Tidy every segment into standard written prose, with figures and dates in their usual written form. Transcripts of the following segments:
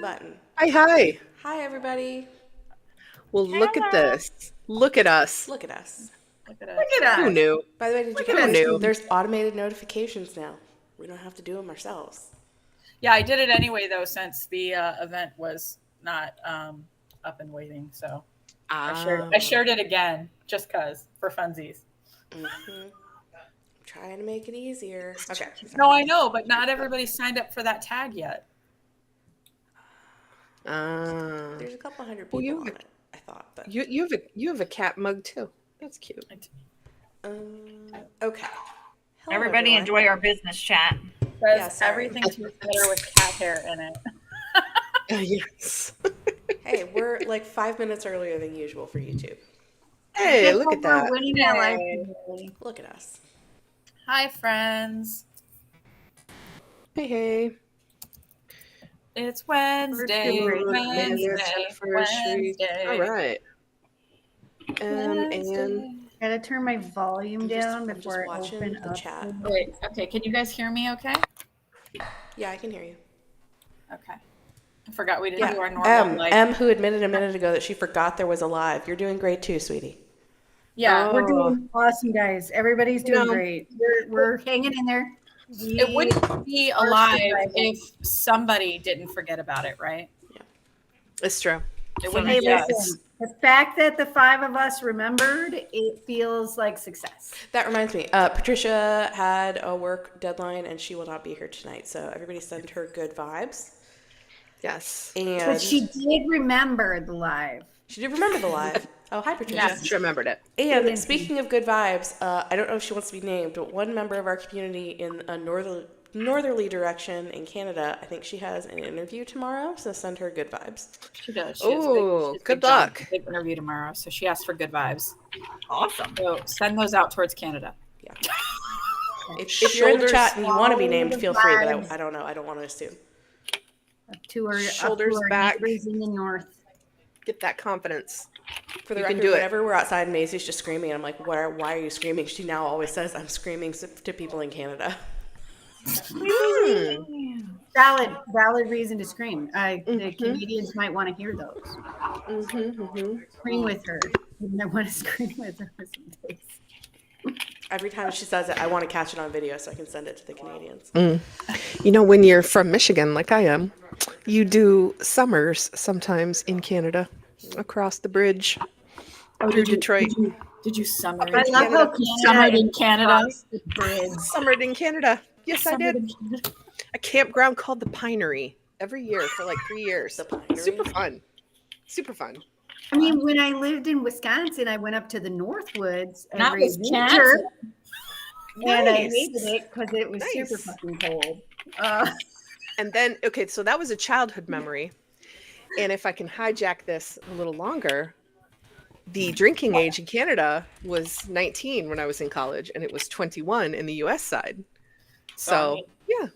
button. Hi. Hi, everybody. Well, look at this. Look at us. Look at us. Who knew? By the way, did you Who get knew? there's automated notifications now. We don't have to do them ourselves. Yeah, I did it anyway, though, since the event was not up and waiting. So I shared it again just because, for funsies. Mm-hmm. Trying to make it easier. Okay. No, I know, but not everybody signed up for that tag yet. There's a couple hundred people on it, I thought. But You have a cat mug too. That's cute. Okay. Hello, everybody, enjoy our business chat. Everything tastes better with cat hair in it. Yes. Hey, we're like 5 minutes earlier than usual for YouTube. Hey, look at that. Look at us. Hi, friends. Hey. It's Wednesday. All right. And Gotta turn my volume down before I open the up chat. Wait, okay. Can you guys hear me okay? Yeah, I can hear you. Okay. I forgot we didn't do our normal. M, who admitted a minute ago that she forgot there was a live. You're doing great too, sweetie. Yeah. We're doing awesome, guys. Everybody's doing great. We're hanging in there. It wouldn't be alive if somebody didn't forget about it, right? Yeah. It's true. Hey, listen, the fact that the 5 of us remembered, it feels like success. That reminds me, Patricia had a work deadline and she will not be here tonight. So everybody send her good vibes. Yes. But she did remember the live. She did remember the live. Oh, hi, Patricia. Yes, she remembered it. And speaking of good vibes, I don't know if she wants to be named, but one member of our community in a northerly direction in Canada, I think she has an interview tomorrow, so send her good vibes. She does. Oh, good luck. Big interview tomorrow, so she asked for good vibes. Awesome. So send those out towards Canada. Yeah. If you're in the chat and you want to be named, feel free, but I don't know. I don't want to assume. Shoulders back. In the north. Get that confidence. For the record, whenever we're outside, Maisie's just screaming, and I'm like, why are you screaming? She now always says, I'm screaming to people in Canada. Valid reason to scream. The Canadians might want to hear those. Scream with her. I want to scream with her for some days. Every time she says it, I want to catch it on video so I can send it to the Canadians. You know, when you're from Michigan, like I am, you do sometimes in Canada, across the bridge through Detroit. Did you summer? I love how summered in Canada. Summered in Canada. Yes, I did. A campground called the Pinery every year for like 3 years. Super fun. Super fun. I mean, when I lived in Wisconsin, I went up to the Northwoods every winter, and I hated it because it was super fucking cold. And then, so that was a childhood memory. And if I can hijack this a little longer, the drinking age in Canada was 19 when I was in college, and it was 21 in the U.S. side. So, yeah.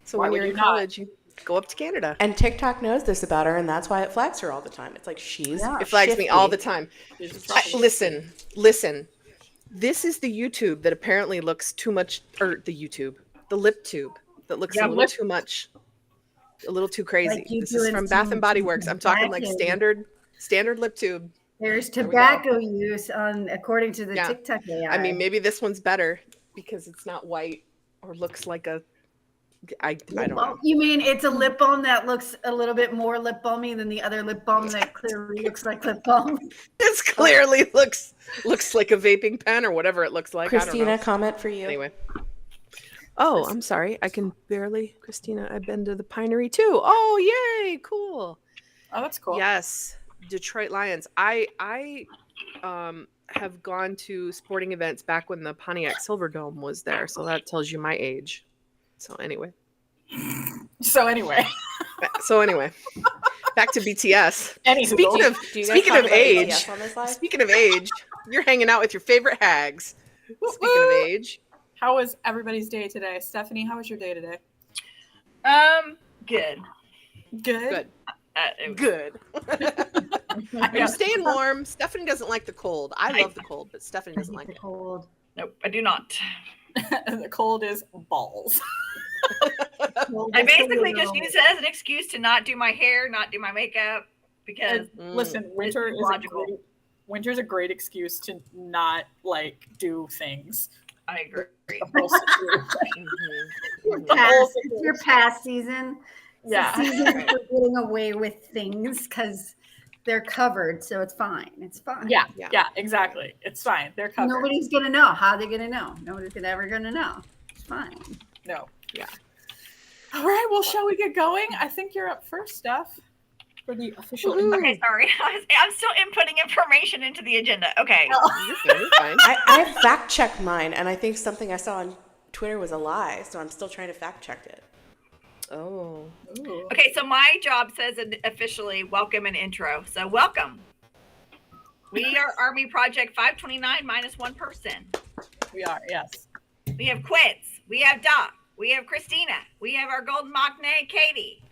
So when you're in college, you go up to Canada. And TikTok knows this about her, and that's why it flags her all the time. It's like it flags me all the time. Listen. This is the YouTube that apparently looks too much, or the lip tube that looks a little too much, a little too crazy. Like this is from Bath and Body Works. I'm talking like standard lip tube. There's tobacco use according to the TikTok AI. I mean, maybe this one's better because it's not white or looks like I don't know. You mean it's a lip balm that looks a little bit more lip balmy than the other lip balm that clearly looks like lip balm? This clearly looks like a vaping pen or whatever it looks like. Christina, comment for you. Anyway. Oh, I'm sorry. I can barely. Christina, I've been to the Pinery too. Oh, yay. Cool. Oh, that's cool. Yes. Detroit Lions. I have gone to sporting events back when the Pontiac Silverdome was there. So that tells you my age. So anyway. Back to BTS. Speaking of age, you're hanging out with your favorite hags. Speaking of age. How was everybody's day today? Stephanie, how was your day today? Good. Good. Good. You're staying warm. Stephanie doesn't like the cold. I love the cold, but Stephanie doesn't like the cold. Nope, I do not. The cold is balls. Well, I just so you basically know. just use it as an excuse to not do my hair, not do my makeup, because Listen, winter it's is logical. winter's a great excuse to not like do things. I agree. Supposed to do. It's your past season. It's Yeah. a season for getting away with things because they're covered, so it's fine. It's fine. Yeah, exactly. It's fine. They're covered. Nobody's gonna know. How are they gonna know? Nobody's ever gonna know. It's fine. No. Yeah. All right. Well, shall we get going? I think you're up first, Steph, for the official. Okay, sorry. I'm still inputting information into the agenda. Okay. You're fine. I fact checked mine, and I think something I saw on Twitter was a lie, so I'm still trying to fact check it. Oh. Ooh. Okay, so my job says officially welcome and intro. So welcome. We are Army Project 529 minus one person. We are. Yes. We have Quince. We have Doc. We have Christina. We have our golden maknae, Katie,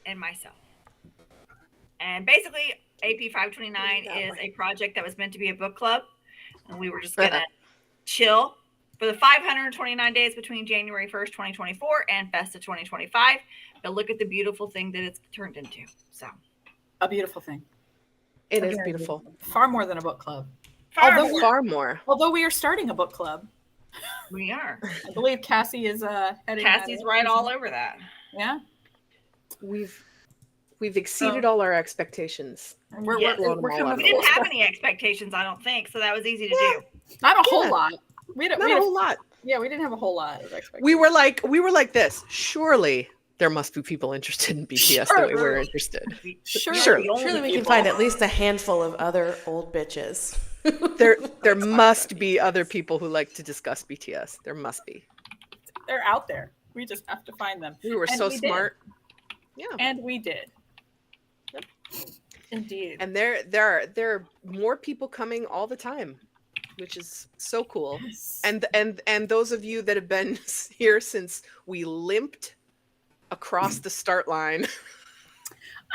and myself. And basically, AP 529 is a project that was meant to be a book club. And we were just going to chill for the 529 days between January 1st, 2024 and Festa 2025. But look at the beautiful thing that it's turned into. So, A beautiful thing. It is beautiful. Far more than a book club. Far more. Although we are starting a book club. we are. I believe Cassie is heading. Cassie's right all over that. Yeah. We've exceeded all our expectations. And we're Yes. coming We full didn't have circle. any expectations, I don't think. So that was easy to do. Not a whole Yeah. lot. We Not a whole lot. Yeah, we didn't have a whole lot of expectations. We were like this. Surely there must be people interested in BTS the way we're interested. Surely Surely we can find at least a handful of other old bitches. There must be other people who like to discuss BTS. There must be. They're out there. We just have to find them. We were And so we did. smart. Yeah. And we did. Indeed. And there are more people coming all the time, which is so cool. And those of you that have been here since we limped across the start line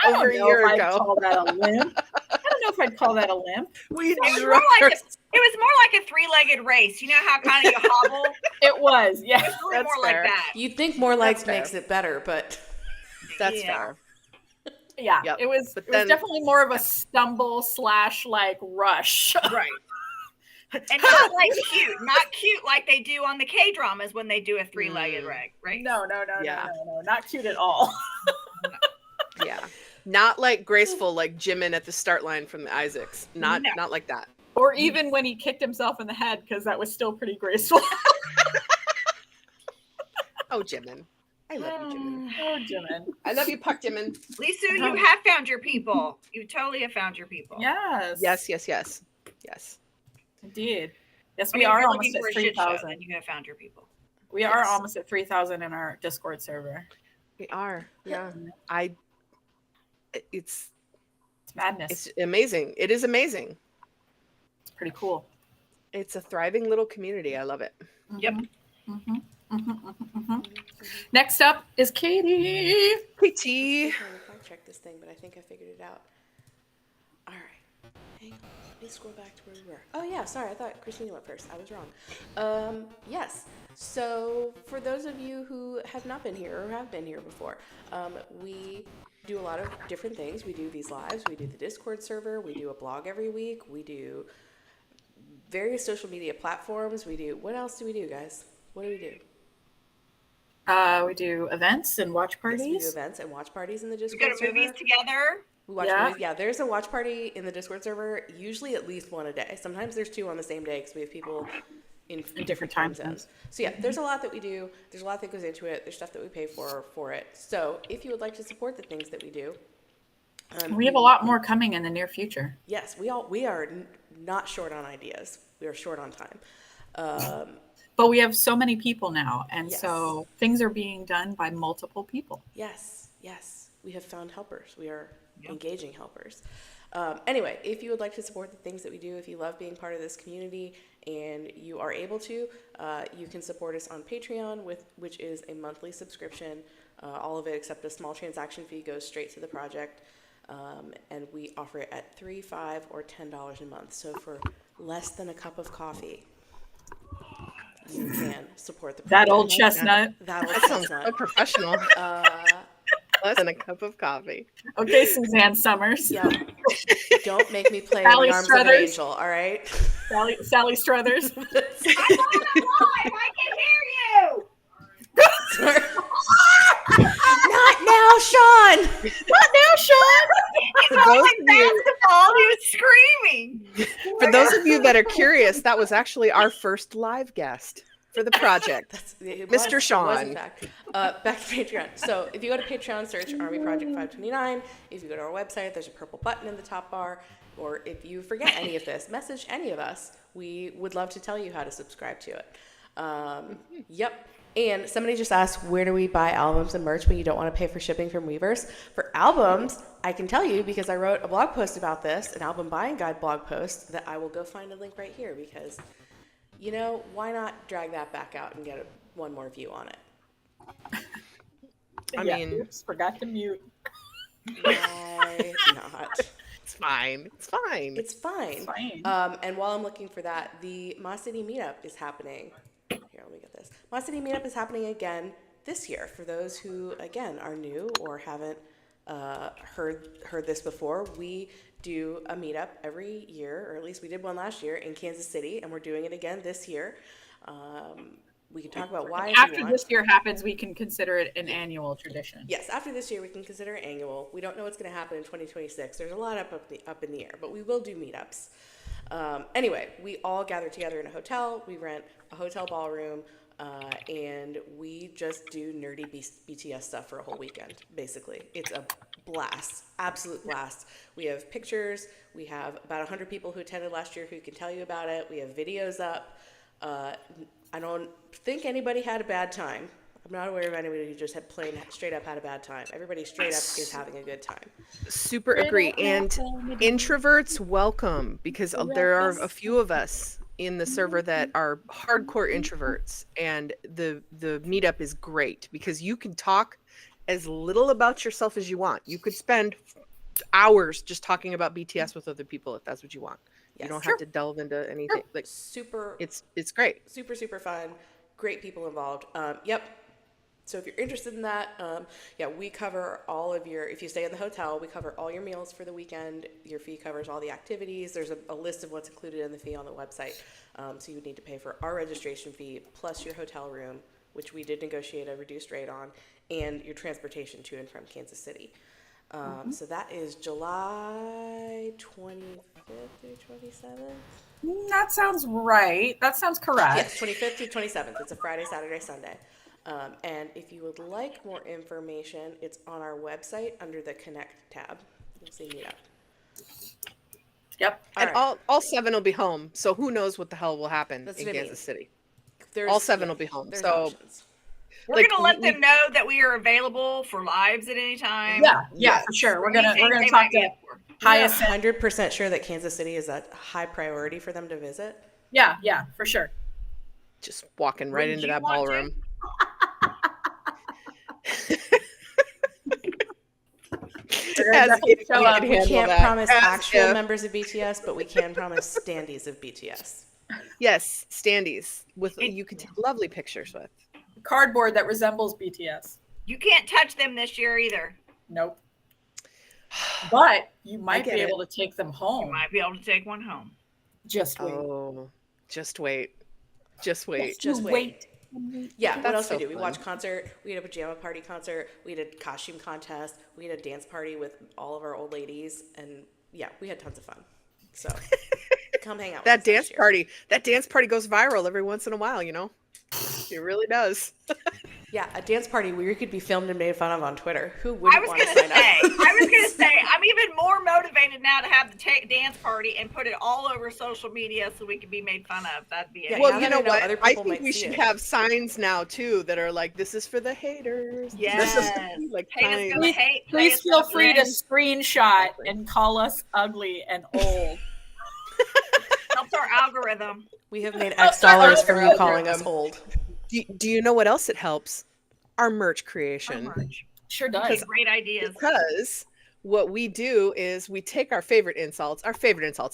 over a year I'd ago. call that a limp. I don't know if I'd call that a limp. We It was more dropped like our- it was more like a three-legged race. You know how kind of you hobble? It was, yeah. It's really That's more fair. like that. You'd think more legs fair. makes it better, but That's Yeah. fair. Yeah, Yep. it was. But It was then- definitely more of a stumble / like rush. Right. And not like not cute like they do on the K dramas when they do a three-legged race. No, Yeah. no, not cute at all. Yeah. Not like graceful like Jimin at the start line from the Isaacs. Not like that. Or even when he kicked himself in the head, because that was still pretty graceful. Oh, Jimin. I love you, Jimin. Oh, Jimin. I love you, Puck Jimin. Lisa, you have found your people. You totally have found your people. Yes. Yes. Indeed. Yes, I we mean, are if you're almost looking at for a shit show, 3,000. then you have found your people. We are Yes. almost at 3,000 in our Discord server. We are. Yeah. It's It's madness. it's amazing. It is amazing. It's pretty cool. It's a thriving little community. I love it. Yep. Next up is Katie. PT. I'm trying to fact check this thing, but I think I figured it out. All right. Hang on. Let me scroll back to where we were. Oh, yeah. Sorry. I thought Christina went first. I was wrong. Yes. So for those of you who have not been here or have been here before, we do a lot of different things. We do these lives. We do the Discord server. We do a blog every week. We do various social media platforms. We do, what else do we do, guys? What do we do? We do events and watch Yes, we do parties. events and watch parties in the We Discord go to server. movies together. We watch Yeah. movies. Yeah, there's a watch party in the Discord server, usually at least one a day. Sometimes there's two on the same day because we have people in different time zones. So yeah, there's a lot that we do. There's a lot that goes into it. There's stuff that we pay for it. So if you would like to support the things that we do, We have a lot more coming in the near future. yes, we are not short on ideas. We are short on time. But we have so many people now, and Yes. so things are being done by multiple people. Yes, we have found helpers. We are engaging helpers. Anyway, if you would like to support the things that we do, if you love being part of this community and you are able to, you can support us on Patreon, which is a monthly subscription. All of it except a small transaction fee goes straight to the project. And we offer it at $3, $5, or $10 a month. So for less than a cup of coffee, you can support the That project. old chestnut. That old That sounds so chestnut. professional. Less than a cup of coffee. Okay, Suzanne Summers. Yep. Don't make me play Sally in the arms of an Struthers. angel, all right? Sally Struthers. I'm not alive. I can hear you. Not now, Sean! Not now, Sean. He's For those holding of you- basketball. He was screaming. For those of you that are curious, that was actually our first live guest for the project. It Mr. It was, Sean. in fact. Back to Patreon. So if you go to Patreon, search Army Project 529. If you go to our website, there's a purple button in the top bar. Or if you forget any of this, message any of us. We would love to tell you how to subscribe to it. Yep. And somebody just asked, where do we buy albums and merch when you don't want to pay for shipping from Weverse? For albums, I can tell you because I wrote a blog post about this, an album buying guide blog post, that I will go find a link right here because, you know, why not drag that back out and get one more view on it? I Yeah, mean, oops, forgot to mute. Why not? it's fine. It's fine. It's fine. It's fine. And while I'm looking for that, the City Meetup is happening. Here, let me get this. City Meetup is happening again this year. For those who, again, are new or haven't heard this before, we do a meetup every year, or at least we did one last year in Kansas City, and we're doing it again this year. We can talk about why. After this year happens, we can consider it an annual tradition. Yes, after this year, we can consider it annual. We don't know what's going to happen in 2026. There's a lot up in the air, but we will do meetups. Anyway, we all gather together in a hotel. We rent a hotel ballroom, and we just do nerdy BTS stuff for a whole weekend, basically. It's a blast, absolute blast. We have pictures. We have about 100 people who attended last year who can tell you about it. We have videos up. I don't think anybody had a bad time. I'm not aware of anybody who just straight up had a bad time. Everybody straight up is having a good time. Super agree. And introverts, welcome, because there are a few of us in the server that are hardcore introverts, and the meetup is great because you can talk as little about yourself as you want. You could spend hours just talking about BTS with other people if that's what you want. Yes. You don't have to delve into anything. Like Super, it's great. super fun. Great people involved. Yep. So if you're interested in that, we cover all of your, if you stay in the hotel, we cover all your meals for the weekend. Your fee covers all the activities. There's a list of what's included in the fee on the website. So you would need to pay for our registration fee plus your hotel room, which we did negotiate a reduced rate on, and your transportation to and from Kansas City. So that is July 25th through 27th. That sounds right. That sounds correct. Yes, 25th through 27th. It's a Friday, Saturday, Sunday. And if you would like more information, it's on our website under the Connect tab. You'll see Meetup. Yep. And all 7 will be home, so who knows what the hell will happen That's in what I mean. Kansas City. There's- All 7 will be home. There's So options. We're Like, gonna let them know that we are available for lives at any time. Yeah, for sure. We're gonna Anything they talk might to be up for. highest. 100% sure that Kansas City is a high priority for them to visit. Yeah, for sure. just walking right Wouldn't into you that want to? ballroom. As definitely if show we up. could We handle can't that. promise As actual if- members of BTS, but we can promise standees of BTS. Yes, standees with you could take lovely pictures with. Cardboard that resembles BTS. You can't touch them this year either. Nope. But you might get be it. able to take them You home. might be able to take one home. Just wait. Oh, just wait. Just wait. Just wait. Yeah, what That's else so we do? We fun. watch concert. We had a pajama party concert. We had a costume contest. We had a dance party with all of our old ladies, and yeah, we had tons of fun. So come hang out. That with us dance next year. party. That dance party goes viral every once in a while, you know? It really does. Yeah, a dance party where you could be filmed and made fun of on Twitter. Who I wouldn't was want to gonna sign say, up? I'm even more motivated now to have the dance party and put it all over social media so we can be made fun of. That'd be Yeah, it. now Well, you that know I know what? other I people think might we see should it. have signs now too that are like, "This is for the haters." Yes. This is like Haters signs. gonna hate. Please haters feel gonna free to win. screenshot Exactly. and call us ugly and old. Helps our algorithm. We have made X dollars from you calling us old. Do you know what else it helps? Our merch creation. Sure does. Great ideas. Because what we do is we take our favorite insults,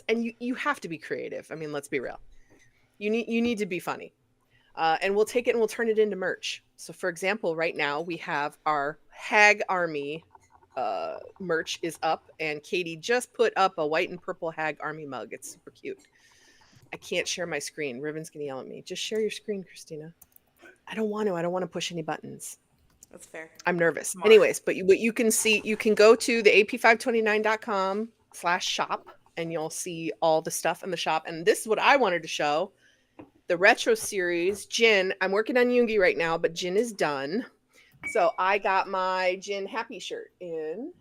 and you have to be creative. I mean, let's be real. You need to be funny. and we'll take it and we'll turn it into merch. So for example, right now we have our Hag Army merch is up, and Katie just put up a white and purple Hag Army mug. It's super cute. I can't share my screen. Riven's gonna yell at me. Just share your screen, Christina. I don't want to push any buttons. That's fair. I'm nervous. Anyways, but what you can see, you can go to the ap529.com/shop and you'll see all the stuff in the shop. And this is what I wanted to show. The retro series, Jin. I'm working on Yoonguary right now, but Jin is done. So I got my Jin Happy shirt in.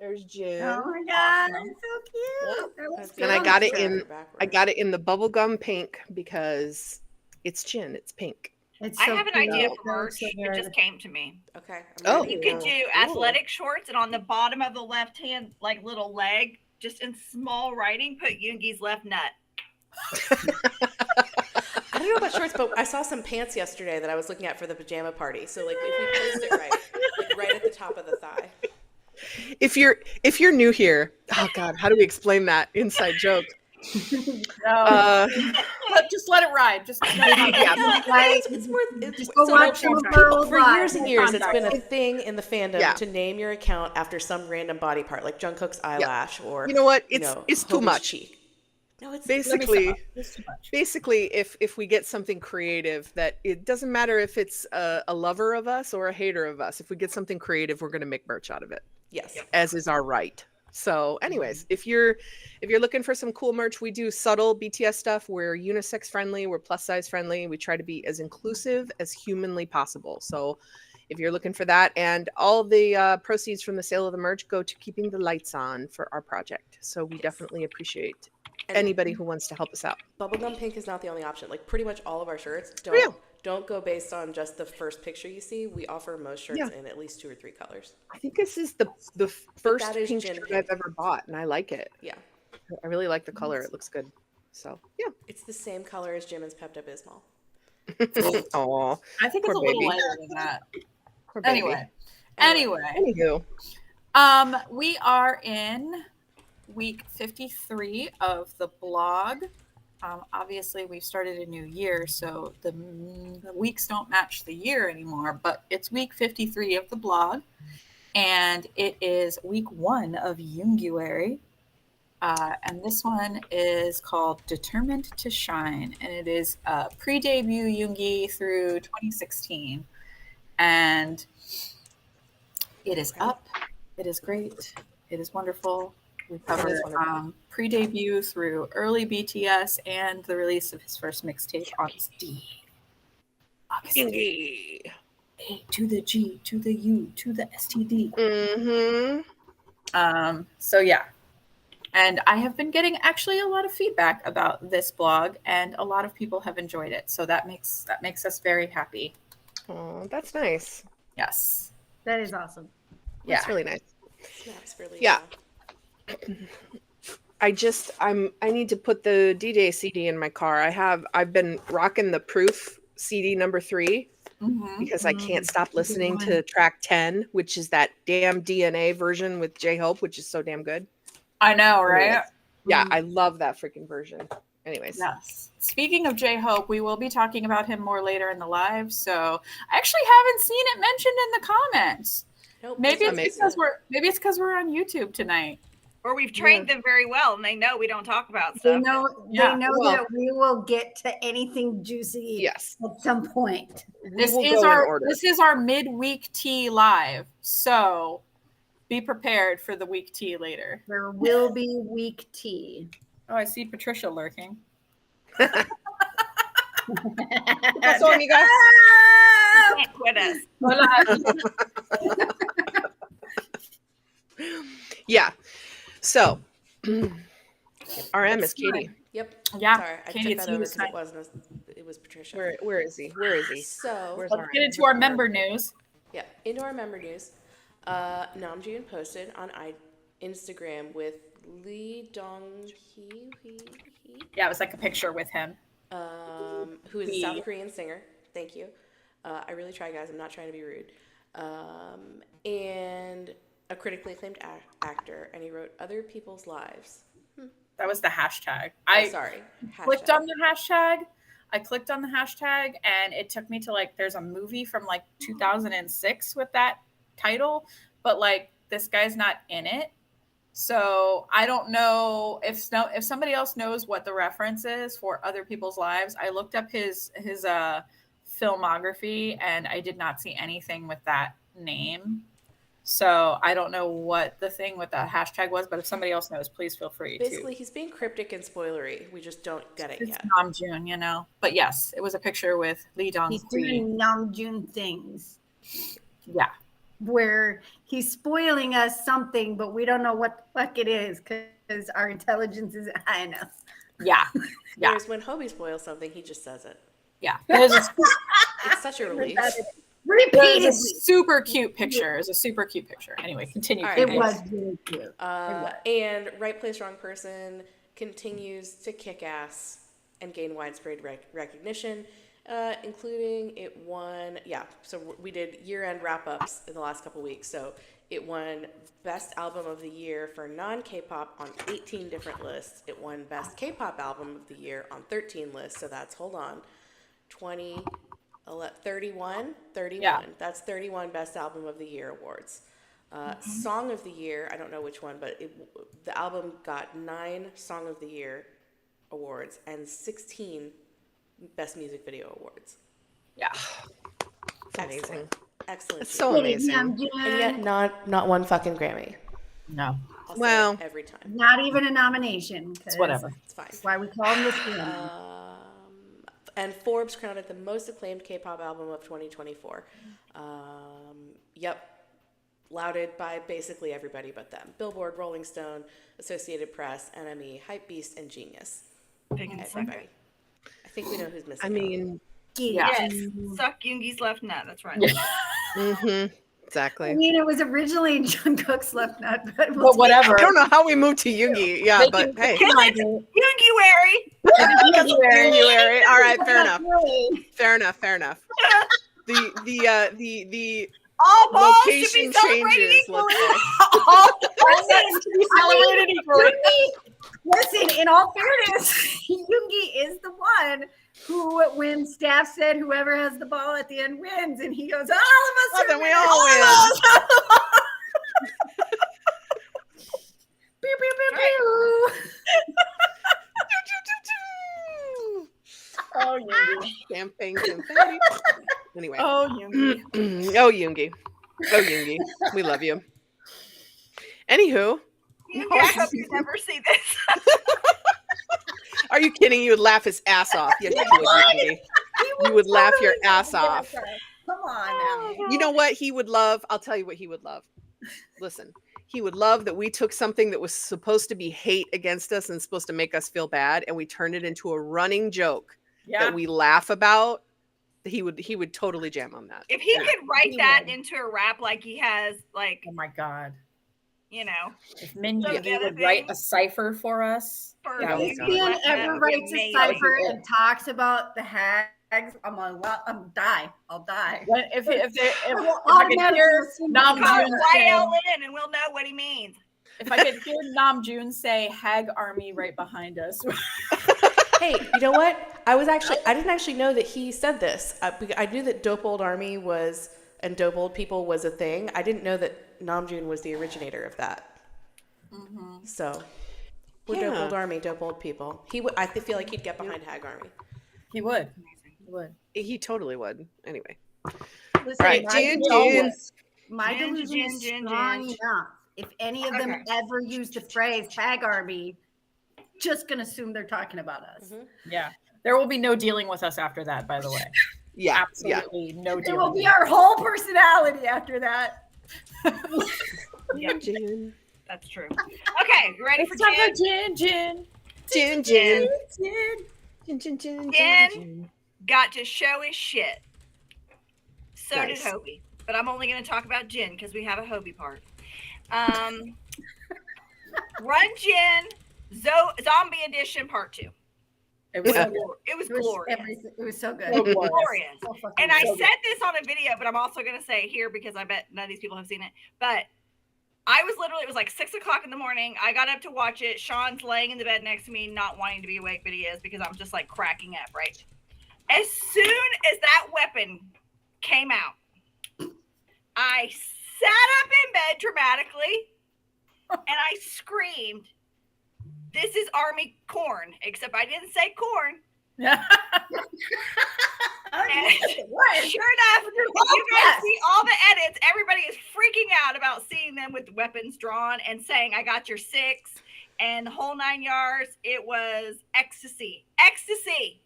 There's Jin. Oh my god, that's so cute. That looks And I got it in Backwards. the bubblegum pink because it's Jin, it's pink. It's I so have an cute. idea That for looks merch. so It good. just came to me. Okay. Oh. You could do Cool. athletic shorts, and on the bottom of the left hand, like little leg, just in small writing, put Yoongi's left nut. I don't know about shorts, but I saw some pants yesterday that I was looking at for the pajama party. So like if we placed it right, like right at the top of the thigh. If you're new here, oh god, how do we explain that inside joke? No, just let it ride. Just It's more. It's, Go so watch some of her old for years and lives. years, it's been a thing in the fandom Yeah. to name your account after some random body part, like Jungkook's eyelash or You know what? you It's know, it's too Hobi's much. cheek. No, it's Basically, It's too much. basically, if we get something creative, that it doesn't matter if it's a lover of us or a hater of us. If we get something creative, we're going to make merch out of it, yes. as is our right. So, anyways, if you're looking for some cool merch, we do subtle BTS stuff. We're unisex friendly. We're plus size friendly. We try to be as inclusive as humanly possible. So, if you're looking for that, and all the proceeds from the sale of the merch go to keeping the lights on for our project. So we definitely appreciate And anybody who wants to help us out. bubblegum pink is not the only option. Like pretty much all of our shirts Yeah. don't go based on just the first picture you see. We offer most shirts Yeah. in at least 2 or 3 colors. I think this is the first that is pink Jin shirt pink. I've ever bought, and I like it. Yeah. I really like the color. It looks good. So yeah. It's the same color as Jimin's Pepto-Bismol. Oh, I think Poor it's a little baby. lighter than that. poor baby. Anyway, Anywho, we are in week 53 of the blog. Obviously, we've started a new year, so the weeks don't match the year anymore, but it's week 53 of the blog, and it is week 1 of Yoonguary. And this one is called Determined to Shine, and it is pre-debut Yoongi through 2016. And it is up. It is great. It is wonderful. We cover pre-debut through early BTS and the release of his first mixtape, August D. Yoongi. A to the G to the U to the STD. Mm-hmm. So yeah. And I have been getting actually a lot of feedback about this blog, and a lot of people have enjoyed it. So that makes us very happy. Oh, that's nice. Yes. That is awesome. That's Yeah. really nice. Snaps really Yeah. I need to put the DJ CD in my car. I've been rocking the Proof CD number 3 because I can't stop listening to track 10, which is that damn DNA version with J-Hope, which is so damn good. I know, right? Anyways, yeah, I love that freaking version. Anyways. Yes. Speaking of J-Hope, we will be talking about him more later in the live. So I actually haven't seen it mentioned in the comments. Nope, Maybe that's it's amazing. because we're on YouTube tonight. Or we've trained them very well, and they know we don't talk about They stuff. know Yeah. Well- that we will get to anything juicy Yes. at some point. This will is go in our order. midweek tea live. So be prepared for the week tea later. There will be week tea. Oh, I see Patricia lurking. What's on, you guys? You can't quit us. Yeah. So, RM is Katie. Yep. Yeah, Sorry, I Katie, took it's that you over this because time. it was Patricia. Where is he? Where is he? So Where's Let's RM? get into our member news. yeah, into our member news. Namjoon posted on Instagram with Lee Dong-hee, Yeah, it was like a picture with him. who is a Lee. South Korean singer. Thank you. I really try, guys. I'm not trying to be rude. And a critically acclaimed actor, and he wrote other people's lives. That was the hashtag. Sorry. Clicked Hashtag. on the hashtag. I clicked on the hashtag and it took me to like, there's a movie from like 2006 with that title, but like this guy's not in it. So I don't know if somebody else knows what the reference is for Other People's Lives. I looked up his filmography and I did not see anything with that name. So I don't know what the thing with the hashtag was, but if somebody else knows, please feel free to. Basically, he's being cryptic and spoilery. We just don't get it yet. Namjoon, you know. But yes, it was a picture with Lee Dong. He's doing Namjoon things. Yeah. Where he's spoiling us something, but we don't know what the fuck it is because our intelligence isn't high enough. Yeah. Yeah. Whereas when Hobi spoils something, he just says it. Yeah. It's such a relief. Repeatedly. It's a super cute picture. It's a super cute picture. Anyway, continue. All right, It guys. was really cute. And Right Place, Wrong Person continues to kick ass and gain widespread recognition, including it won, so we did year-end wrap-ups in the last couple weeks. So it won Best Album of the Year for non-K-pop on 18 different lists. It won Best K-pop Album of the Year on 13 lists. So that's, 31. Yeah. That's 31 Best Album of the Year awards. Song of the Year, I don't know which one, but the album got 9 Song of the Year awards and 16 Best Music Video awards. Yeah. It's amazing. Excellent. It's so amazing. And yet not one fucking Grammy. No. I'll say Well, it every time. Not even a nomination. It's whatever. It's fine. That's why we call him this game. And Forbes crowned it the most acclaimed K-pop album of 2024. Lauded by basically everybody but them. Billboard, Rolling Stone, Associated Press, NME, Hypebeast, and Genius. Everybody. I think we know who's missing. I mean, Yes. Suck Yoongi's left nut. That's right. exactly. I mean, it was originally Jungkook's left nut, but But whatever. I don't know how we moved to Yoongi. Yeah, They but can- hey. Yoonguary. January. All right, fair enough. Fair enough. The All balls should location be celebrated changes. equally. Celebrated equally. Listen, in all fairness, Yoongi is the one who, when staff said whoever has the ball at the end wins, and he goes, all of us Well, are then we winners." all win. Pew, pew, pew, pew. Oh, Yoongi. Champagne confetti. Anyway. Oh, Yoongi. Oh, Yoongi. Oh, Yoongi. We love you. Anywho, Yoongi, I hope you never see this. are you kidding? You would laugh his ass off. Yes, you would, Yoongi. You would laugh your ass off. Come on now. You know what he would love? I'll tell you what he would love. Listen, he would love that we took something that was supposed to be hate against us and supposed to make us feel bad, and we turned it into a running joke that we laugh about. He would totally jam on that. If he could write that into a rap like he has, like, Oh my God. you know, If Min Some of the Yoongi other would write a things. cipher for us. for That If would Yoongi, Ian God. that ever would be writes a amazing. cipher and talks about the hags, I'm like, well, I'll die. If I if will I could automatically hear assume Nam Call June say, YLN and we'll know what he means. if I could hear Nam June say "Hag Army" right behind us. Hey, you know what? I didn't actually know that he said this. I knew that Dope Old Army was, and Dope Old People was a thing. I didn't know that Namjoon was the originator of that. So, we're Dope Old Army, Dope Old People. I feel like he'd get behind Hag Army. He would. He would. He totally would. Anyway. Listen, Right, my Jin, delusion- Jin. My Jin, delusion is Jin, strong Jin. enough. If any of them Okay. ever use the phrase tag army, just gonna assume they're talking about us. Yeah. There will be no dealing with us after that, by the way. Yeah. Absolutely no It will dealing. be our whole personality after that. Yeah, Jin. that's true. Okay, you ready for It's time Jin? for Jin. Jin. Jin. Jin, Jin, Jin, Jin. Jin. Got to show his shit. So Nice. did Hobi. But I'm only going to talk about Jin because we have a Hobi part. Run Jin, Zombie Edition Part 2. It was Yeah. It was It was, glorious. it was so good. So glorious. Glorious. So fucking And I good. said this on a video, but I'm also going to say it here because I bet none of these people have seen it. But it was like 6 o'clock in the morning. I got up to watch it. Sean's laying in the bed next to me, not wanting to be awake, but he is because I'm just like cracking up, right? As soon as that weapon came out, I sat up in bed dramatically and I screamed, "This is Army corn," except I didn't say corn. Yeah. And sure enough, you guys see all the edits. Everybody is freaking out about seeing them with weapons drawn and saying, "I got your 6," and the whole 9 yards. It was ecstasy. Ecstasy.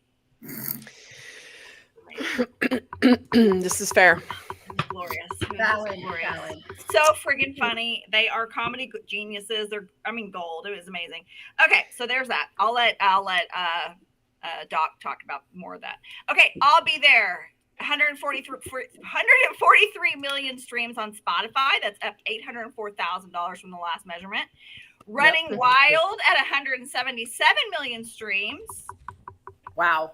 This is fair. Glorious. Valid, Glorious. valid. So friggin' funny. They are comedy geniuses. Gold. It was amazing. Okay, so there's that. I'll let Doc talk about more of that. Okay, I'll be there. 143 million streams on Spotify. That's up $804,000 from the last measurement. Running Wild at 177 million streams. Wow.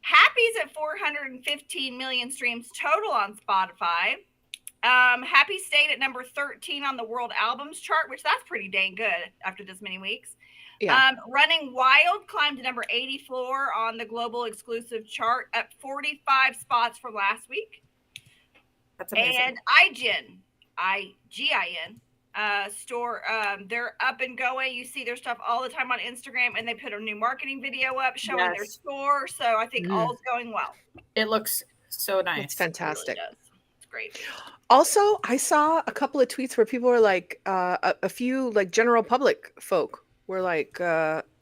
Happy's at 415 million streams total on Spotify. Happy stayed at number 13 on the World Albums chart, which that's pretty dang good after this many weeks. Yeah. Running Wild climbed to number 84 on the global exclusive chart, up 45 spots from last week. That's amazing. And IGIN store, they're up and going. You see their stuff all the time on Instagram, and they put a new marketing video up showing their store. So I think all is going well. It looks so nice. It's fantastic. It really does. It's great. Also, I saw a couple of tweets where people were like, a few like general public folk were like,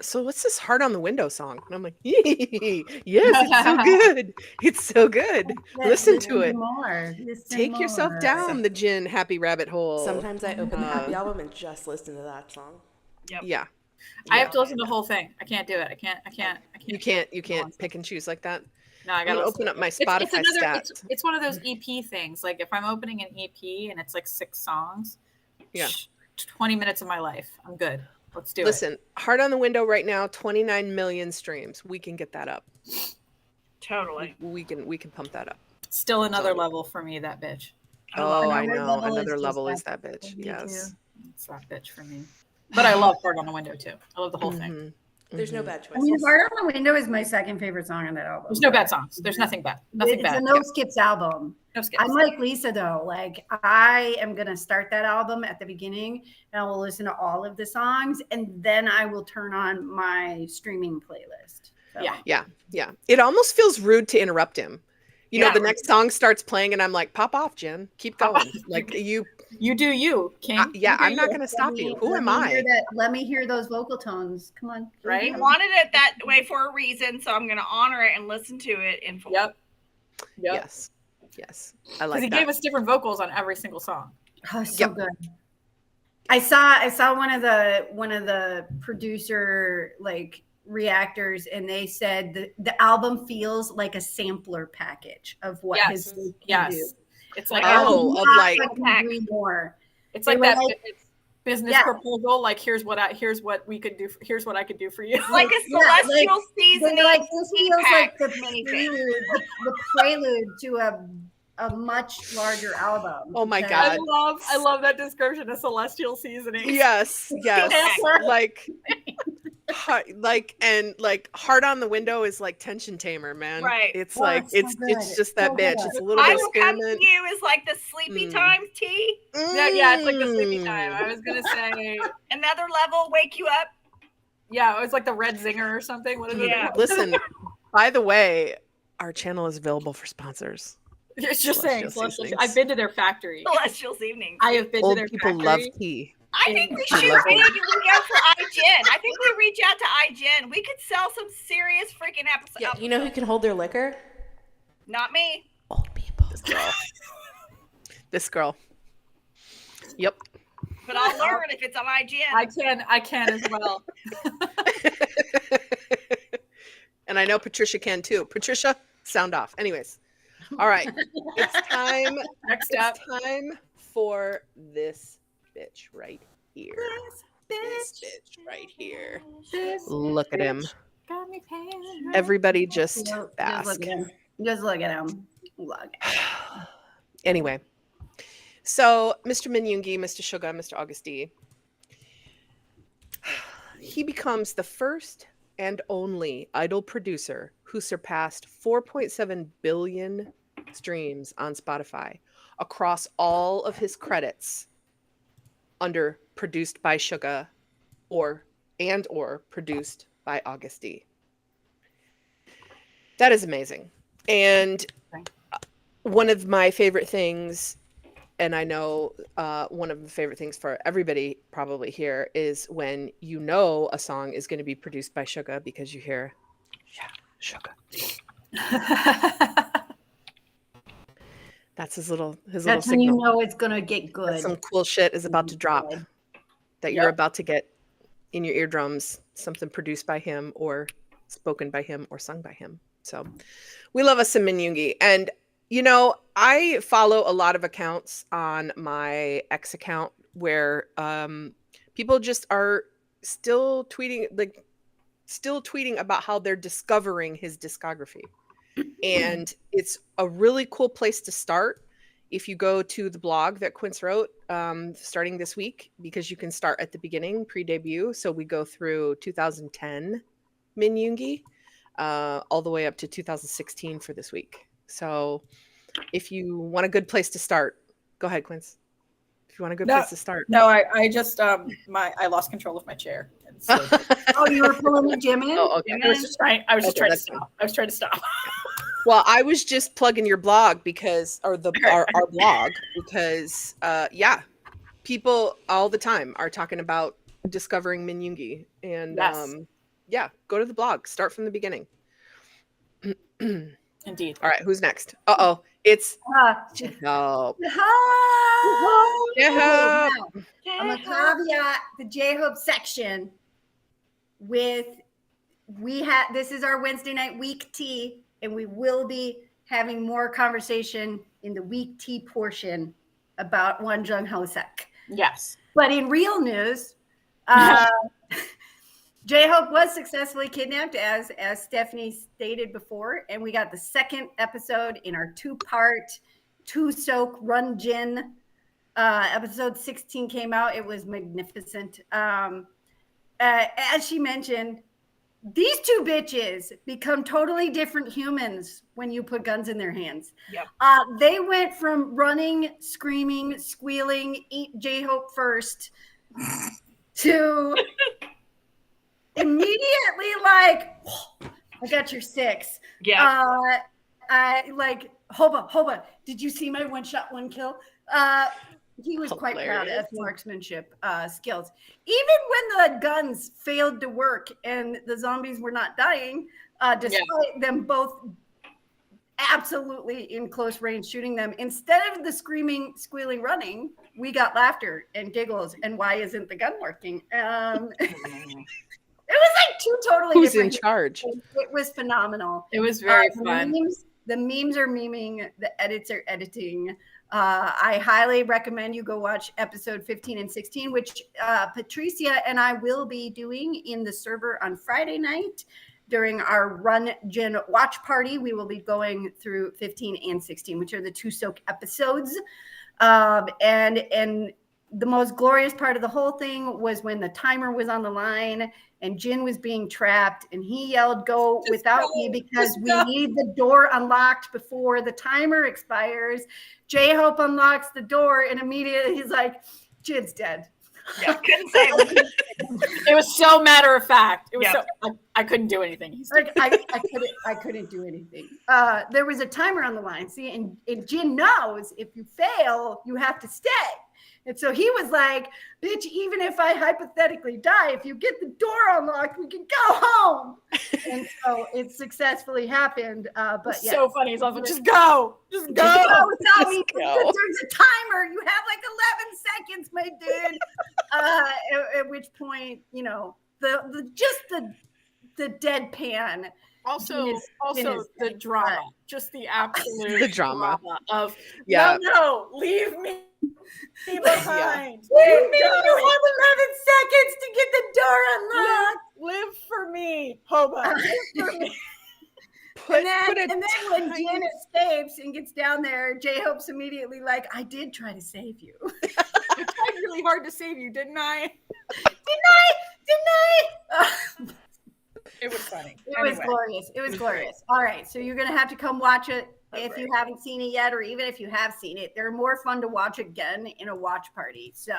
so what's this Heart on the Window song? And I'm like, yes, it's so good. It's so good. Listen to it. More. Take yourself down the Jin happy rabbit hole. Sometimes I open the Happy album and just listen to that song. Yep. Yeah. I have to listen to the whole thing. I can't do it. I can't. You can't pick and choose like that. No, I gotta open up my Spotify stats. It's one of those EP things. Like if I'm opening an EP and it's like 6 songs, 20 minutes of my life, I'm good. Let's do it. Listen, Heart on the Window right now, 29 million streams. We can get that up. Totally. We can pump that up. Still another level for me, that bitch. Oh, I Another know. level is Another just level that is that bitch. me Yes. It's that bitch for me. But I love Heart on the Window too. I love the whole thing. There's no bad I mean, choices. Heart on the Window is my second favorite song on that album. There's no bad songs. There's nothing bad. Nothing It's bad. a no skips album. No skips. I'm like Lisa though. Like I am gonna start that album at the beginning, and I will listen to all of the songs, and then I will turn on my streaming playlist. So. Yeah. It almost feels rude to interrupt him. You know, Yeah. the next song starts playing and I'm like, pop off, Jen. Keep going. Like you do you, King. I'm not gonna stop you. Who am I? Let me hear those vocal tones. Come on. Right? He wanted it that way for a reason, so I'm going to honor it and listen to it in full. Yep. Yes. I like Because he that. gave us different vocals on every single song. Oh, so good. I saw one of the producer like reactors, and they said the album feels like a sampler package of what his group can do. It's like I can agree more. it's like They were that like- business proposal. Like here's what we could do. Here's what I could do for you. Like a celestial seasoning. They're like, this feels like the mini prelude to a much larger album. Oh my because- God. I love that description of celestial seasoning. Yes. Like Heart on the Window is like tension tamer, man. Right. It's Oh, like it's so it's good. just that So bitch. good. It's a little I bit will come to experiment. you is like the sleepy times tea. Yeah, it's like the sleepy time. I was gonna say, Another level, wake you up. yeah, it was like the red zinger or something. What is Yeah. it? Listen, by the way, our channel is available for sponsors. It's just saying. Celestial Celestial. seasonings. I've been to their factory. Celestial evenings. I have been to Old their people factory. love tea. I think we should love maybe it. we go for iGen. I think we reach out to iGen. We could sell some serious freaking episodes. Yeah, you know who can hold their liquor? Not me. Old people. This girl. Yep. But I'll learn if it's on iGen. I can as well. And I know Patricia can too. Patricia, sound off. Anyways. All right. It's time. Next up. It's time for this bitch right here. This bitch right here. Look at him. Got me paying. Everybody just Just bask. look at him. Just look at him. Look. Anyway, so Mr. Min Yoongi, Mr. Suga, Mr. August D, he becomes the first and only idol producer who surpassed 4.7 billion streams on Spotify across all of his credits under produced by Suga or produced by August D. That is amazing. And one of my favorite things, and I know one of the favorite things for everybody probably here, is when you know a song is going to be produced by Suga because you hear, yeah, Suga. That's his little That's little when signal. you know it's gonna get good. That some cool shit is about to drop. Good. That you're about to get in your eardrums, something produced by him or spoken by him or sung by him. So we love us some Min Yoongi. And, you know, I follow a lot of accounts on my X account where people just are still tweeting about how they're discovering his discography. And it's a really cool place to start if you go to the blog that Quince wrote starting this week, because you can start at the beginning, pre-debut. So we go through 2010 Min Yoongi all the way up to 2016 for this week. So if you want a good place to start, go ahead, Quince. If you want a good place to start. No, I just I lost control of my chair. And so Oh, you were pulling the Jimin? Oh, okay. I was just trying to that's stop. I was trying to stop. Well, I was just plugging your blog because, or our blog, because people all the time are talking about discovering Min Yoongi, and go to the blog, start from the beginning. Indeed. All right, who's next? It's J-Hope. J-Hope. I'm gonna caveat the J-Hope section with this is our Wednesday night week tea, and we will be having more conversation in the week tea portion about One Jung Ho-sek. Yes. But in real news, J-Hope was successfully kidnapped, as Stephanie stated before, and we got the second episode in our two-part, two-soak Run Jin. Episode 16 came out. It was magnificent. As she mentioned, these two bitches become totally different humans when you put guns in their hands. Yep. They went from running, screaming, squealing, eat J-Hope first, to immediately like, I got your six. Yeah. I like, Hoba, did you see my one shot, one kill? He was quite proud of marksmanship skills. Even when the guns failed to work and the zombies were not dying, despite them both absolutely in close range shooting them, instead of the screaming, squealing, running, we got laughter and giggles. And why isn't the gun working? It was like two totally Who's different. in charge? It was phenomenal. It was very fun. The memes are memeing. The edits are editing. I highly recommend you go watch episode 15 and 16, which Patricia and I will be doing in the server on Friday night during our Run Jin watch party. We will be going through 15 and 16, which are the two soak episodes. And the most glorious part of the whole thing was when the timer was on the line and Jin was being trapped and he yelled, "Go without me," because we need the door unlocked before the timer expires. J-Hope unlocks the door and immediately he's like, "Jin's dead." Yeah, couldn't say it. It was so matter of fact. It was I couldn't do anything. He's like I couldn't do anything. There was a timer on the line. See, and Jin knows if you fail, you have to stay. And so he was like, "Bitch, even if I hypothetically die, if you get the door unlocked, we can go home." And so it successfully happened. But yeah, so funny. He's also just go. There's a timer. You have like 11 seconds, my dude. At which point, you know, the deadpan. Also the drama, just the absolute the drama of no, leave me behind. Leave me. You have 11 seconds to get the door unlocked. Live for me, Hoba. Live for me. And then when Jin escapes and gets down there, J-Hope's immediately like, "I did try to save you." I tried really hard to save you, didn't I? Didn't I? It was glorious. It was glorious. All right, so you're gonna have to come watch it if you haven't seen it yet, or even if you have seen it. They're more fun to watch again in a watch party. So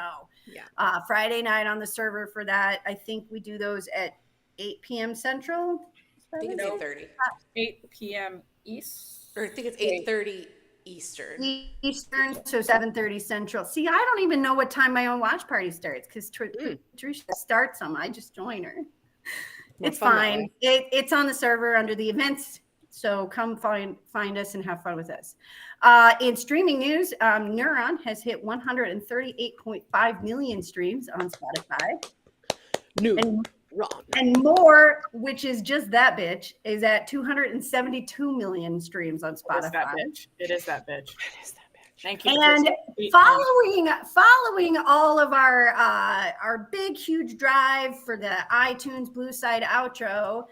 Friday night on the server for that. I think we do those at 8 p.m. Central. I think it's 8:30. 8 p.m. East. Or I think it's 8:30 Eastern. Eastern, so 7:30 Central. See, I don't even know what time my own watch party starts because Teresa starts them. I just join her. It's fine. It's on the server under the events. So come find us and have fun with us. In streaming news, Neuron has hit 138.5 million streams on Spotify. And more, which is just that bitch, is at 272 million streams on Spotify. It is that bitch. Thank you. And following all of our big, huge drive for the iTunes Blue Side Outro,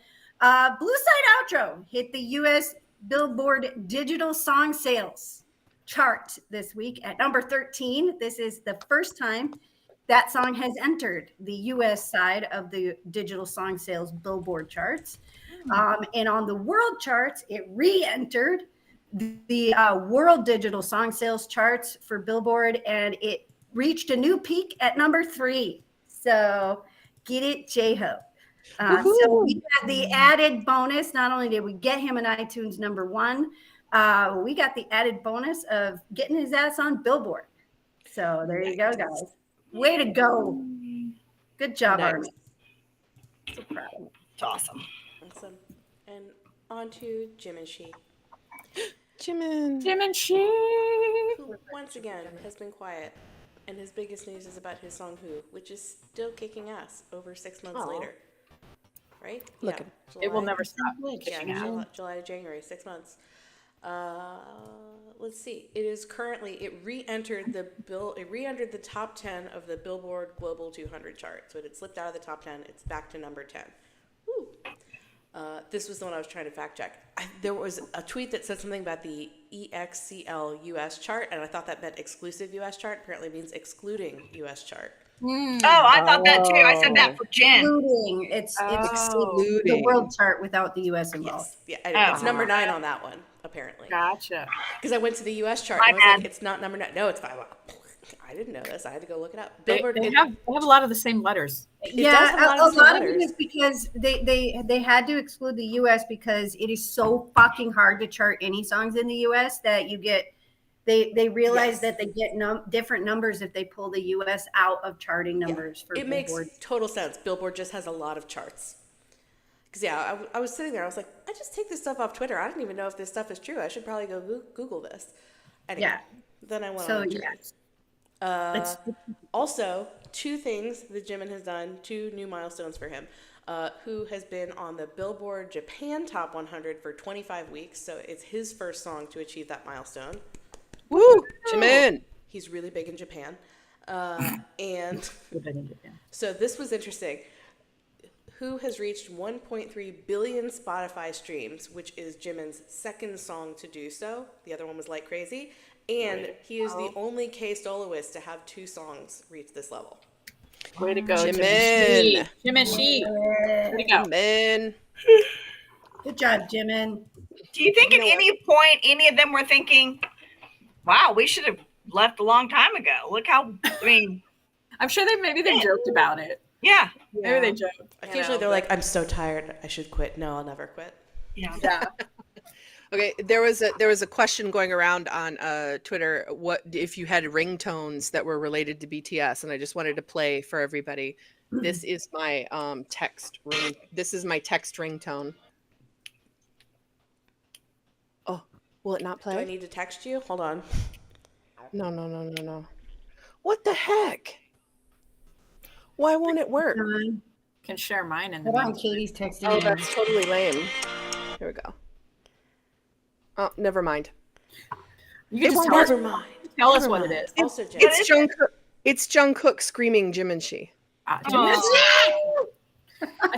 hit the U.S. Billboard Digital Song Sales chart this week at number 13. This is the first time that song has entered the U.S. side of the Digital Song Sales Billboard charts. And on the world charts, it re-entered the World Digital Song Sales charts for Billboard, and it reached a new peak at number 3. So get it, J-Ho. So we had the added bonus. Not only did we get him an iTunes number 1, we got the added bonus of getting his ass on Billboard. So there you go, guys. Way to go. Good job, Army. So proud. It's awesome. Awesome. And on to Jimin Shi. Jimin Shi. Who once again has been quiet. And his biggest news is about his song Who, which is still kicking ass over 6 months later. Right? Look, it will never stop. July to January, 6 months. Let's see. It re-entered the top 10 of the Billboard Global 200 chart. So it had slipped out of the top 10. It's back to number 10. Woo. This was the one I was trying to fact check. There was a tweet that said something about the EXCL US chart, and I thought that meant exclusive US chart. Apparently it means excluding US chart. Oh, I thought that too. I said that for Jen. Excluding. It's excluding the world chart without the US involved. Yes. Yeah, it's number 9 on that one, apparently. Gotcha. Because I went to the US chart and I was like, it's not number 9. No, it's 5. I didn't know this. I had to go look it up. Billboard, they have a lot of the same letters. It does have a lot of it is because they had to exclude the US because it is so fucking hard to chart any songs in the US that you get. They realize that they get different numbers if they pull the US out of charting numbers for it Billboard. Makes total sense. Billboard just has a lot of charts. Because I was sitting there. I was like, I just take this stuff off Twitter. I didn't even know if this stuff is true. I should probably go Google this. Anyway, then I went on. Also, 2 things that Jimin has done, 2 new milestones for him. Who has been on the Billboard Japan Top 100 for 25 weeks. So it's his first song to achieve that milestone. Woo! Jimin! He's really big in Japan. And so this was interesting. Who has reached 1.3 billion Spotify streams, which is Jimin's second song to do so. The other one was Like Crazy. And he is the only K-soloist to have 2 songs reach this level. Way to go, Jimin. Jimin Shi. Way to go. Jimin. Good job, Jimin. Do you think at any point any of them were thinking, wow, we should have left a long time ago? Look how, I'm sure they joked about it. Yeah. Maybe they joked. Occasionally they're like, I'm so tired. I should quit. No, I'll never quit. Yeah. Okay, there was a question going around on Twitter. What if you had ringtones that were related to BTS? And I just wanted to play for everybody. This is my text ring. This is my text ringtone. Oh, will it not play? Do I need to text you? Hold on. No. What the heck? Why won't it work? Can share mine in the Hold on, Katie's texting. Oh, that's totally lame. Here we go. Oh, never mind. You can just tell us what it is. Also, Jen. It's Jungkook screaming Jimin Shi. I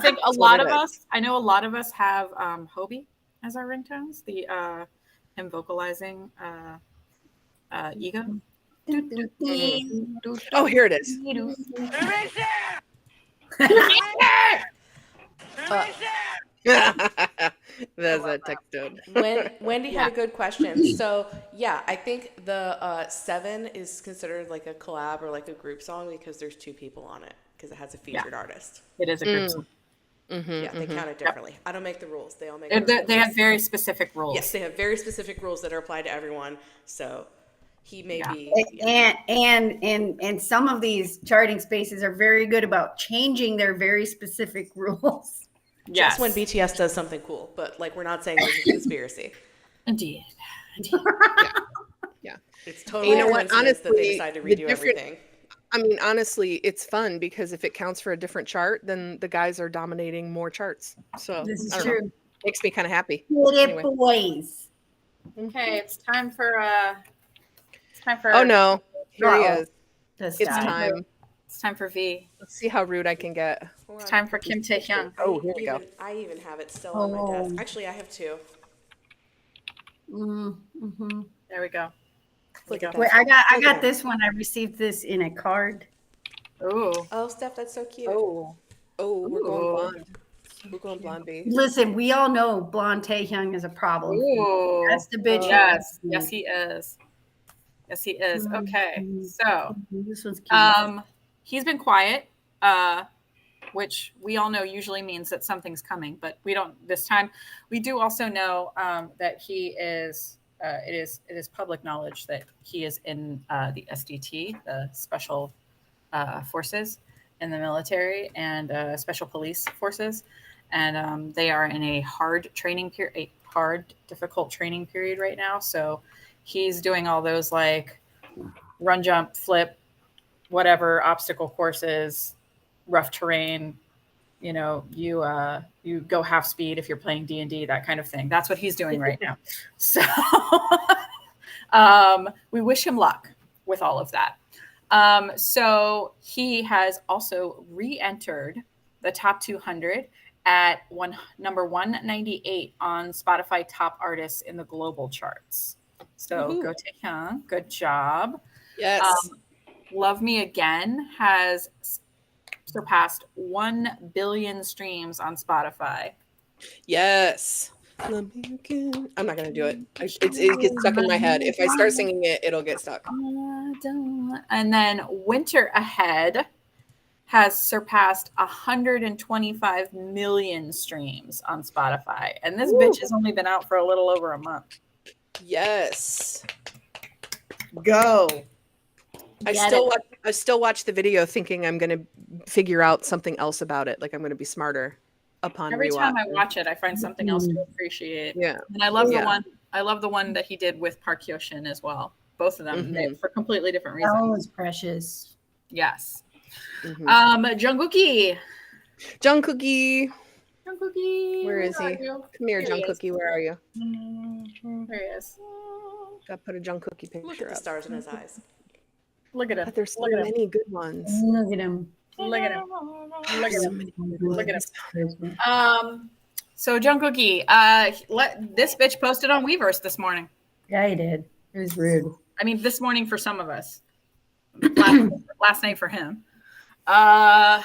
think a lot of us. I know a lot of us have Hobi as our ringtones. The him vocalizing ego. Oh, here it is. There's a texted. Wendy had a good question. So yeah, I think the 7 is considered like a collab or like a group song because there's 2 people on it because it has a featured artist. It is a group song. Yeah, they count it differently. I don't make the rules. They all make They have very specific rules. Yes, they have very specific rules that are applied to everyone. So he may be and some of these charting spaces are very good about changing their very specific rules. Just when BTS does something cool, but like we're not saying there's a conspiracy. Indeed. Yeah. It's totally You know what? coincidence that they Honestly, decide to the redo different- everything. I mean, honestly, it's fun because if it counts for a different chart, then the guys are dominating more charts. So This is I don't know. true. Makes me kind of happy. Get it, Anyway. boys. Okay, it's time for Oh no, here he Uh-oh. is. This It's time. time. It's time for V. Let's see how rude I can get. It's time for Kim Taehyung. Oh, here we go. I even have it still on my desk. Actually, I have 2. Mm-hmm. There we go. Look at that. Wait, I got this one. I received this in a card. Ooh. Oh, Steph, that's so cute. Oh, we're going Ooh. blonde. We're going blonde, B. Listen, we all know Blonde Taehyung is a problem. Ooh. That's the bitch. Yes. Yes, he is. Yes, he is. Okay. So, This one's cute. he's been quiet, which we all know usually means that something's coming, but we don't this time. We do also know that he is. It is public knowledge that he is in the SDT, the Special Forces in the military, and Special Police Forces, and they are in a hard, difficult training period right now. So he's doing all those like run, jump, flip, whatever obstacle courses, rough terrain. You know, you go half speed if you're playing D&D, that kind of thing. That's what he's doing right now. So we wish him luck with all of that. So he has also re-entered the top 200 at number 198 on Spotify top artists in the global charts. So go Taehyung, good job. Yes. Love Me Again has surpassed 1 billion streams on Spotify. Yes. I'm not gonna do it. It gets stuck in my head. If I start singing it, it'll get stuck. And then Winter Ahead has surpassed 125 million streams on Spotify. And this bitch has only been out for a little over a month. Yes. Go. I still watch the video thinking I'm gonna figure out something else about it. Like I'm gonna be smarter upon Every rewatch. time I watch it, I find something else to appreciate. Yeah. And I love the one that he did with Park Hyo-shin as well. Both of them for completely different reasons. That one was precious. Yes. Mhm. Jungkookie. Jungkookie. Jungkookie. Where is he? You? Come here, Here he is. Jungkookie. Where are you? There he is. Gotta put a Jungkookie picture Look at the up. stars in his eyes. Look at him. But there's so Look at him. many good ones. Look at him. Look at him. Look at So him. many Look at him. So Jungkookie, this bitch posted on Weverse this morning. Yeah, he did. It was rude. I mean, this morning for some of us. Last night for him. That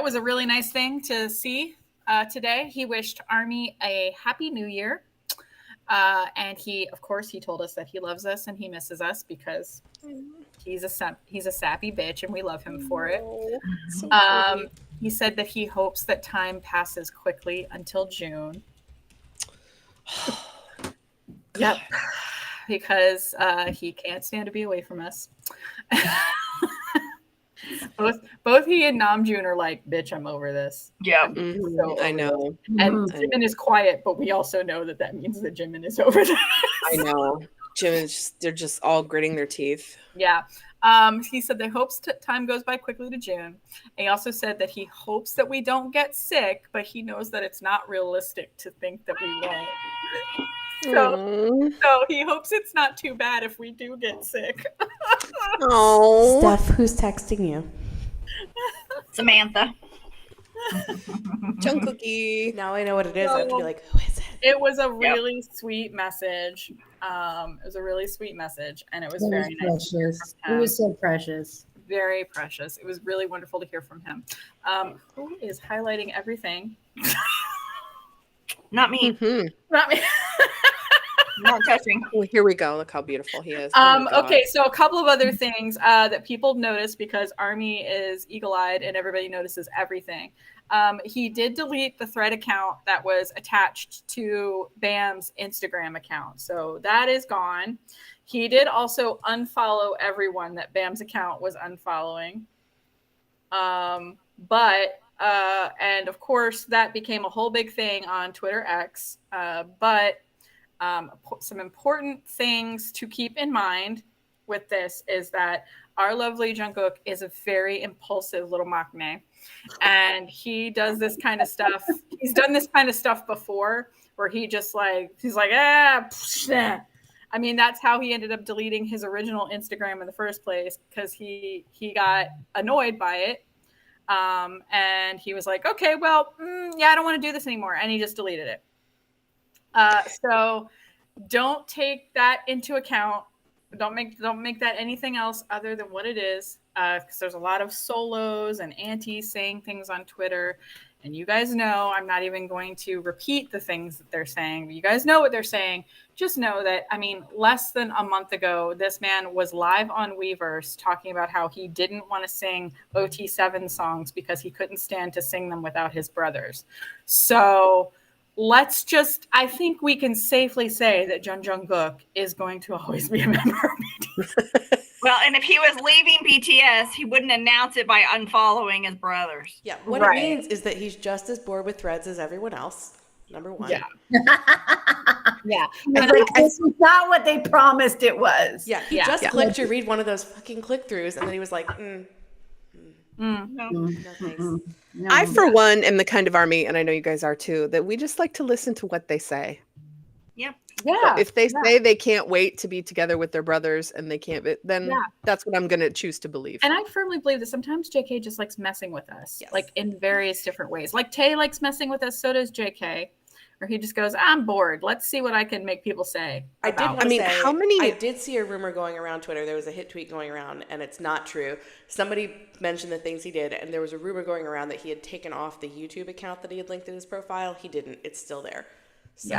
was a really nice thing to see today. He wished Army a happy new year. And he told us that he loves us and he misses us because he's a sappy bitch and we love him for it. So He said that he hopes that time passes quickly until June. Yep. Because he can't stand to be away from us. Both he and Namjoon are like, bitch, I'm over this. Yeah. I know. And Jimin is quiet, but we also know that means that Jimin is over this. I know. They're just all gritting their teeth. Yeah. He said that hopes time goes by quickly to June. And he also said that he hopes that we don't get sick, but he knows that it's not realistic to think that we won't. So he hopes it's not too bad if we do get sick. Oh. Steph, who's texting you? Samantha. Jungkookie. Now I know what it is. I have to be like, who is it? It was a really sweet message. It was a really sweet message, and it was very nice. Precious. It was so precious. Very precious. It was really wonderful to hear from him. Who is highlighting everything? Not me. Mhm. Not me. Not touching. Well, here we go. Look how beautiful he is. Oh my God. Okay, so a couple of other things that people noticed because Army is eagle-eyed and everybody notices everything. He did delete the thread account that was attached to Bam's Instagram account. So that is gone. He did also unfollow everyone that Bam's account was unfollowing. And of course, that became a whole big thing on Twitter X. Some important things to keep in mind with this is that our lovely Jungkook is a very impulsive little maknae, and he does this kind of stuff. He's done this kind of stuff before, where he's like, I mean, that's how he ended up deleting his original Instagram in the first place, because he got annoyed by it, and he was like, okay, well, I don't want to do this anymore, and he just deleted it. So don't take that into account. Don't make that anything else other than what it is. Because there's a lot of solos and aunties saying things on Twitter. And you guys know, I'm not even going to repeat the things that they're saying, but you guys know what they're saying. Just know that, I mean, less than a month ago, this man was live on Weverse talking about how he didn't want to sing OT7 songs because he couldn't stand to sing them without his brothers. So I think we can safely say that Jungkook is going to always be a member of BTS. Well, and if he was leaving BTS, he wouldn't announce it by unfollowing his brothers. Yeah, what it means is that he's just as bored with Threads as everyone else. Number one. Yeah. Yeah. And this was not what they promised it was. Yeah, he just clicked to read one of those fucking click-throughs, and then he was like, no thanks. No. I, for one, am the kind of Army, and I know you guys are too, that we just like to listen to what they say. Yep. Yeah. So if they say they can't wait to be together with their brothers and they can't, then that's what I'm going to choose to believe. And I firmly believe that sometimes JK just likes messing with us, like in various different ways. Like Tay likes messing with us, so does JK. Or he just goes, I'm bored. Let's see what I can make people say. I I did see a rumor going around Twitter. There was a hit tweet going around, and it's not true. Somebody mentioned the things he did, and there was a rumor going around that he had taken off the YouTube account that he had linked in his profile. He didn't. It's still there. So,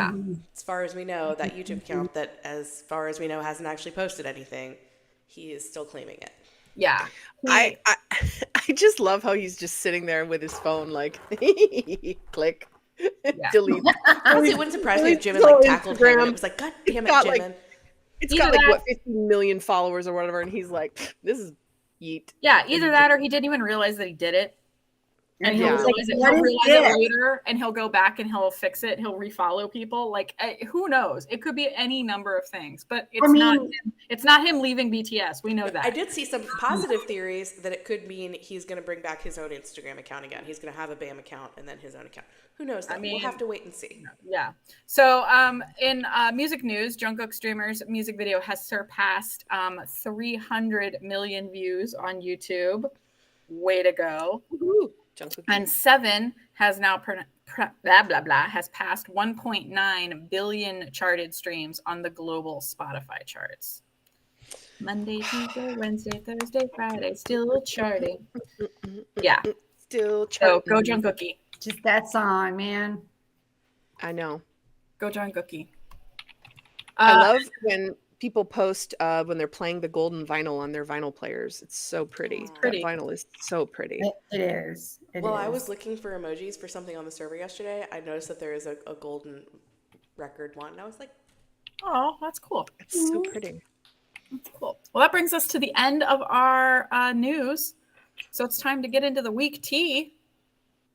as far as we know, that YouTube account that, as far as we know, hasn't actually posted anything, he is still claiming it. Yeah. I just love how he's just sitting there with his phone, like, click. Delete. Honestly, it wouldn't surprise me if Jimin tackled him and it was like, God damn it, Jimin. It's got like 15 million followers or whatever, and he's like, this is yeet. Yeah, either that or he didn't even realize that he did it. And he'll realize it later, and he'll go back and he'll fix it. He'll refollow people. Like, who knows? It could be any number of things, but it's not him leaving BTS. We know that. I did see some positive theories that it could mean he's going to bring back his own Instagram account again. He's going to have a BAM account and then his own account. Who knows? We'll have to wait and see. Yeah. So in music news, Jungkook Streamer's music video has surpassed 300 million views on YouTube. Way to go. Woo-hoo. And Seven has now has passed 1.9 billion charted streams on the global Spotify charts. Monday, Tuesday, Wednesday, Thursday, Friday, still charting. Yeah, still charting. So go Jungkookie. Just that song, man. I know. Go Jungkookie. I love when people post when they're playing the golden vinyl on their vinyl players. It's so pretty. That vinyl is so pretty. It is. I was looking for emojis for something on the server yesterday. I noticed that there is a golden record one, and I was like, oh, that's cool. It's so pretty. That's cool. Well, that brings us to the end of our news. So it's time to get into the week tea.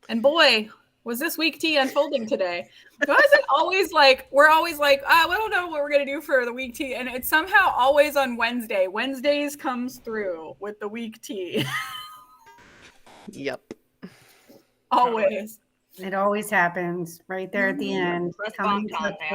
And boy, was this week tea unfolding today. Why is it always like, we're always like, we don't know what we're going to do for the week tea. And it's somehow always on Wednesday. Wednesdays comes through with the week tea. Yep. Always. It always happens right there at the end. They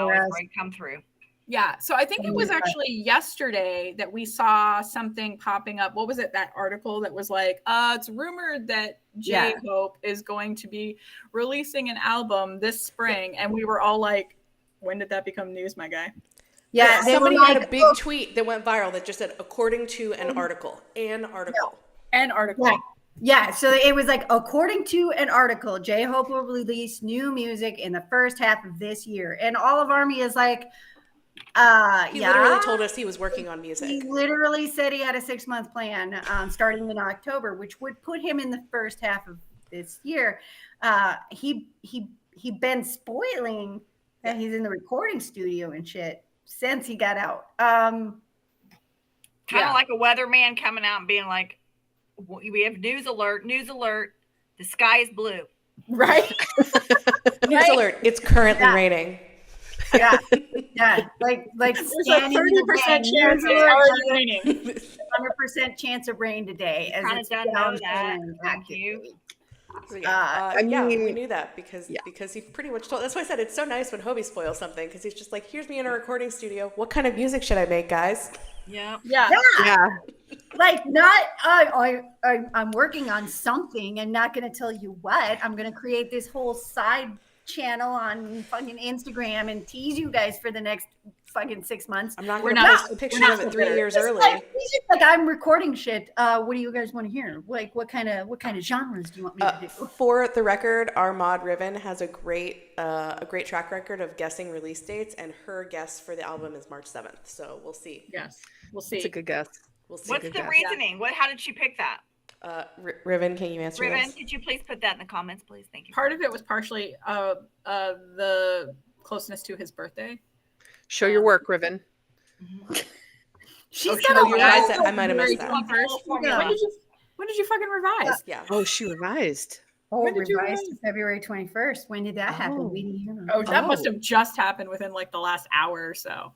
always come through. Yeah. So I think it was actually yesterday that we saw something popping up. What was it? That article that was like, it's rumored that J-Hope is going to be releasing an album this spring. And we were all like, when did that become news, my guy? Yeah, somebody had a big tweet that went viral that just said, according to an article. An article. An article. Yeah. Yeah, so it was like, according to an article, J-Hope will release new music in the first half of this year. And Olive Army is like, He yeah. literally told us he was working on music. He literally said he had a 6-month plan starting in October, which would put him in the first half of this year. He been spoiling that he's in the recording studio and shit since he got out. Kind of like a weatherman coming out and being like, we have news alert, the sky is blue. Right. News alert, it's currently raining. Yeah. Like There's a 30% chance it's already raining. 100% chance of rain today. As it's Kinda down know that. and Thank you. So, I yeah, we mean, knew that because he pretty much told. That's why I said it's so nice when Hobi spoils something, because he's just like, here's me in a recording studio. What kind of music should I make, guys? Yeah. Like, not I'm working on something. I'm not going to tell you what. I'm going to create this whole side channel on fucking Instagram and tease you guys for the next fucking 6 months. I'm not going to post pictures of it 3 years early. He's just like, I'm recording shit. What do you guys want to hear? Like, what kind of genres do you want me to do? For the record, our mod Riven has a great track record of guessing release dates, and her guess for the album is March 7th. So we'll see. Yes, we'll see. It's a good guess. We'll see. What's the reasoning? How did she pick that? Riven, can you answer Riven, this? could you please put that in the comments, please? Thank you. Part of it was partially the closeness to his birthday. Show your work, Riven. She's she got revised it. I might have missed that. When did you fucking revise? Yeah. Oh, she revised. When did you revised revise? to February 21st. When did that happen? We didn't hear. Oh, that must have just happened within like the last hour or so.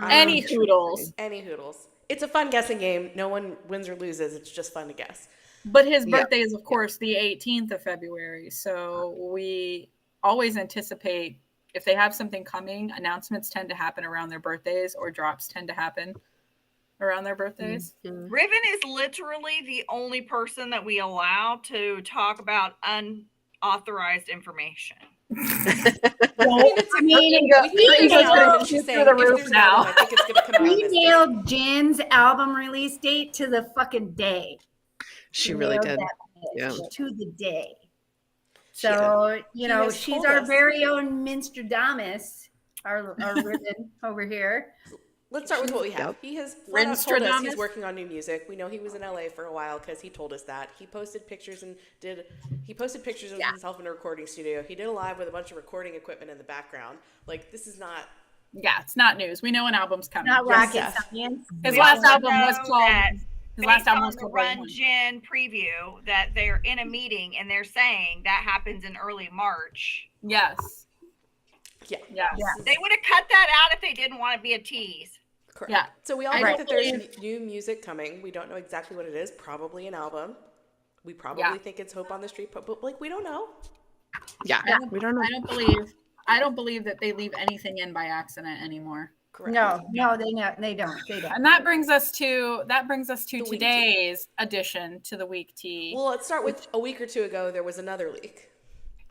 Any hoodles. Any hoodles. It's a fun guessing game. No one wins or loses. It's just fun to guess. But his birthday is, of course, the 18th of February. So we always anticipate, if they have something coming, announcements tend to happen around their birthdays, or drops tend to happen around their birthdays. Mm-hmm. Riven is literally the only person that we allow to talk about unauthorized information. We nailed Jin's album release date to the fucking day. She really did. Yeah. To the day. So, she's our very own Minstradamus, our Riven over here. Let's start with what we have. He has flat out told us he's working on new music. We know he was in LA for a while because he told us that. He posted pictures of himself in a recording studio. He did a live with a bunch of recording equipment in the background. Like, this is not... Yeah, it's not news. We know an album's coming. Not rocket science. His last album was called... His last album was called Run Jin preview that they're in a meeting and they're saying that happens in early March. Yes. Yeah. They would have cut that out if they didn't want to be a tease. Correct. Yeah. So we all think that there's new music coming. We don't know exactly what it is. Probably an album. We probably think it's Hope on the Street, but like, we don't know. Yeah. We don't know. I don't believe that they leave anything in by accident anymore. Correct. No, they don't. And that brings us to today's addition to the week tea. Well, let's start with a week or two ago. There was another leak.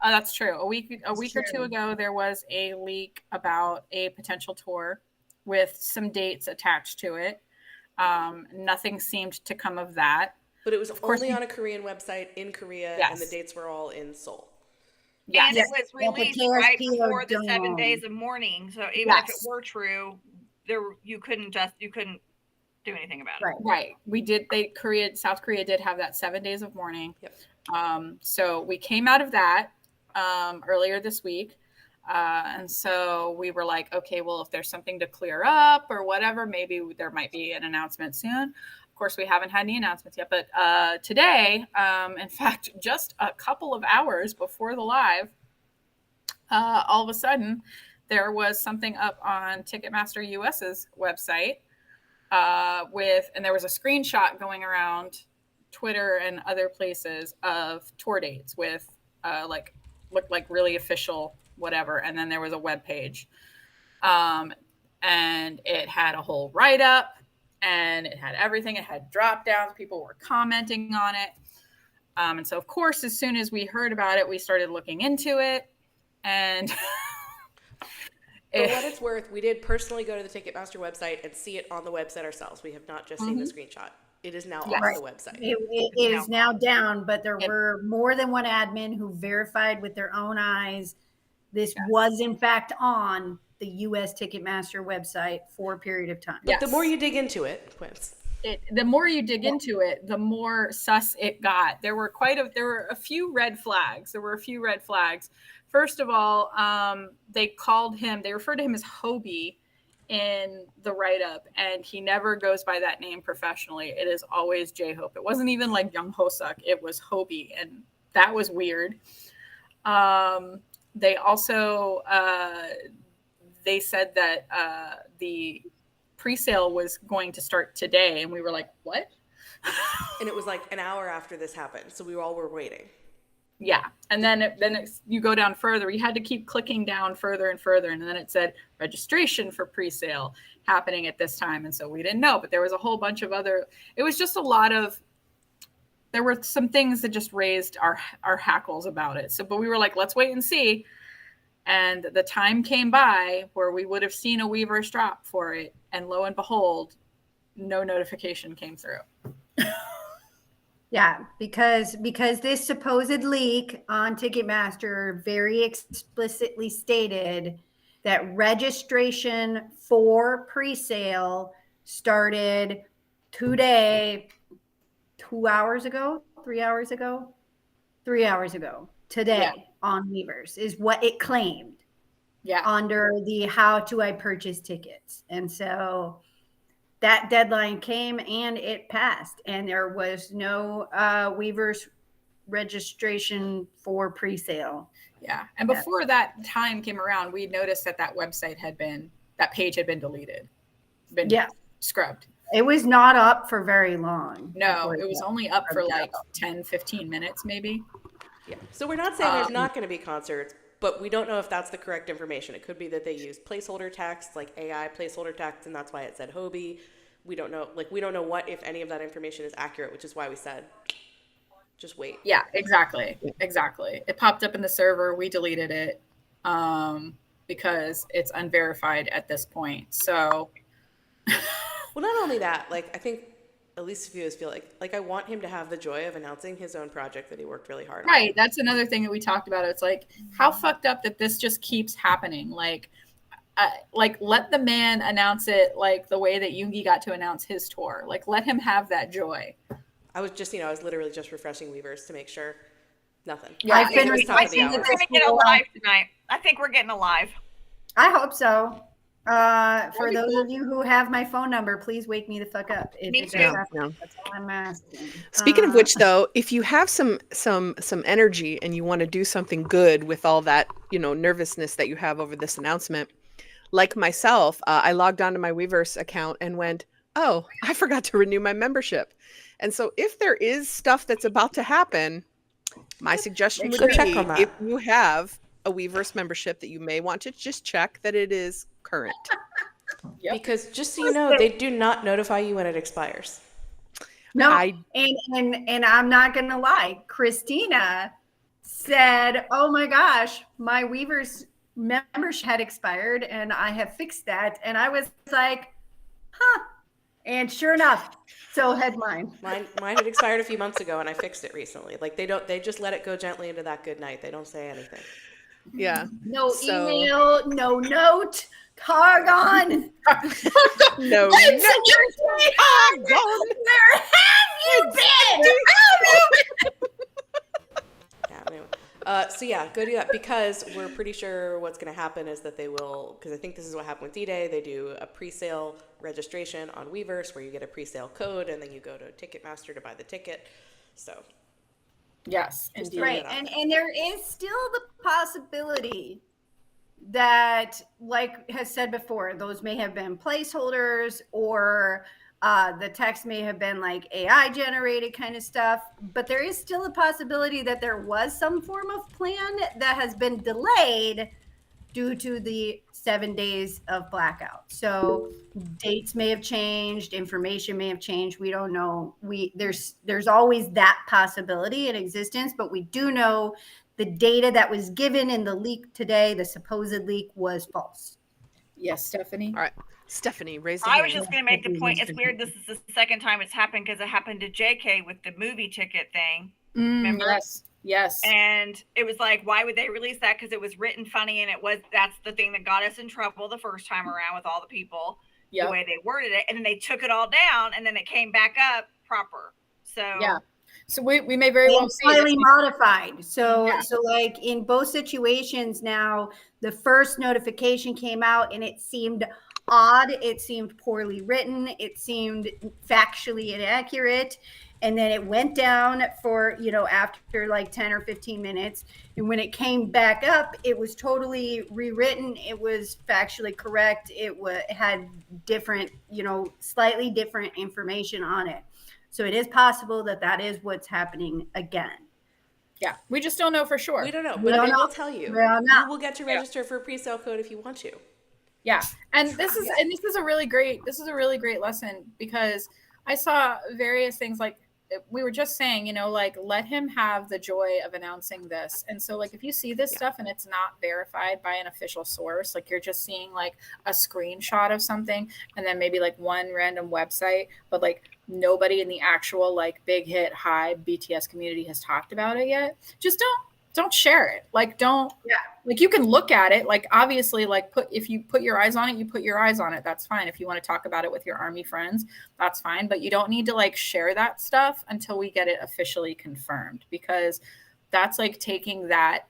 That's true. A week or two ago, there was a leak about a potential tour with some dates attached to it. Nothing seemed to come of that. But it was only on a Korean website in Korea, and the dates were all in Seoul. Yes. And it was released right before the 7 days of mourning. So even if it were true, you couldn't do anything about it. Right. South Korea did have that 7 days of mourning. Yep. So we came out of that earlier this week. And so we were like, okay, well, if there's something to clear up or whatever, maybe there might be an announcement soon. Of course, we haven't had any announcements yet, but today, in fact, just a couple of hours before the live, all of a sudden, there was something up on Ticketmaster US's website and there was a screenshot going around Twitter and other places of tour dates with looked like really official whatever, and then there was a web page, and it had a whole write-up, and it had everything. It had drop downs. People were commenting on it, and so of course, as soon as we heard about it, we started looking into it. And for what it's worth, we did personally go to the Ticketmaster website and see it on the website ourselves. We have not just seen the screenshot. It is now Yes. off the website. It is now down, but there Yep. were more than one admin who verified with their own eyes this Yes. was in fact on the US Ticketmaster website for a period of time. But the more Yes. you dig into it, Quince, The more you dig into it, the more sus it got. There were a few red flags. First of all, they referred to him as Hobi in the write-up, and he never goes by that name professionally. It is always J-Hope. It wasn't even like Young Hosuk. It was Hobi, and that was weird. They also they said that the pre-sale was going to start today, and we were like, what? and it was like an hour after this happened, so we all were waiting. Yeah, and then you go down further. You had to keep clicking down further and further, and then it said registration for pre-sale happening at this time, and so we didn't know. But there was a whole bunch of other. It was just a lot of. There were some things that just raised our hackles about it. So, but we were like, let's wait and see. And the time came by where we would have seen a Weverse drop for it, and lo and behold, no notification came through. Yeah, because this supposed leak on Ticketmaster very explicitly stated that registration for pre-sale started today, 2 hours ago, 3 hours ago, 3 hours ago, today on Weverse is what it claimed. Yeah. Under the how do I purchase tickets. And so that deadline came and it passed, and there was no Weverse registration for pre-sale. Yeah. And before that time came around, we noticed that that page had been deleted, scrubbed. It was not up for very long. No, it was only up for like 10, 15 minutes maybe. Yeah. So we're not saying there's not going to be concerts, but we don't know if that's the correct information. It could be that they used placeholder text, like AI placeholder text, and that's why it said Hobi. We don't know. Like, we don't know what, if any of that information is accurate, which is why we said, just wait. Yeah, exactly. It popped up in the server. We deleted it because it's unverified at this point. So. Well, not only that, like, I think at least a few of us feel like I want him to have the joy of announcing his own project that he worked really hard on. Right. That's another thing that we talked about. It's like, how fucked up that this just keeps happening. Like let the man announce it like the way that Yoongi got to announce his tour. Like, let him have that joy. I was literally just refreshing Weverse to make sure. Nothing. Yeah, I think we're going to get a live tonight. I think we're getting a live. I hope so. For those of you who have my phone number, please wake me the fuck up. Me too. That's all I'm asking. Speaking of which, though, if you have some energy and you want to do something good with all that, nervousness that you have over this announcement, like myself, I logged onto my Weverse account and went, oh, I forgot to renew my membership. And so if there is stuff that's about to happen, my suggestion would be, if you have a Weverse membership, that you may want to just check that it is current. Yep. Because just so you know, they do not notify you when it expires. No, and I'm not gonna lie, Christina said, "Oh my gosh, my Weverse membership had expired, and I have fixed that." And I was like, "Huh." And sure enough, so had mine. Mine had expired a few months ago, and I fixed it recently. Like, they just let it go gently into that good night. They don't say anything. Yeah. No email, no note. Targon. No. Where have you been? Yeah, anyway. So yeah, go do that, because we're pretty sure what's going to happen is that they will, because I think this is what happened with D-Day. They do a pre-sale registration on Weverse where you get a pre-sale code, and then you go to Ticketmaster to buy the ticket. So. Yes, indeed. Right, and there is still the possibility that, like has said before, those may have been placeholders, or the text may have been like AI generated kind of stuff, but there is still a possibility that there was some form of plan that has been delayed due to the 7 days of blackout. So dates may have changed, information may have changed. We don't know. There's always that possibility in existence, but we do know the data that was given in the leak today, the supposed leak, was false. Yes, Stephanie. All right. Stephanie, raise the I was hand. just going to make the point. It's weird. This is the second time it's happened because it happened to JK with the movie ticket thing. Remember? Yes. And it was like, why would they release that? Because it was written funny, and that's the thing that got us in trouble the first time around with all the people, the way they worded it. And then they took it all down, and then it came back up proper. So yeah. So we may very well see slightly modified. So like in both situations now, the first notification came out and it seemed odd. It seemed poorly written. It seemed factually inaccurate. And then it went down for, after like 10 or 15 minutes. And when it came back up, it was totally rewritten. It was factually correct. It had different, slightly different information on it. So it is possible that is what's happening again. Yeah, we just don't know for sure. We don't know, but they will tell you. You will get to register for a pre-sale code if you want to. Yeah, and this is a really great lesson, because I saw various things, like we were just saying, like, let him have the joy of announcing this. And so, like, if you see this stuff and it's not verified by an official source, like you're just seeing like a screenshot of something and then maybe like one random website, but like nobody in the actual like big hit high BTS community has talked about it yet, just don't share it. Like, like, you can look at it, like, obviously, like, if you put your eyes on it, you put your eyes on it. That's fine. If you want to talk about it with your army friends, that's fine. But you don't need to like share that stuff until we get it officially confirmed, because that's like taking that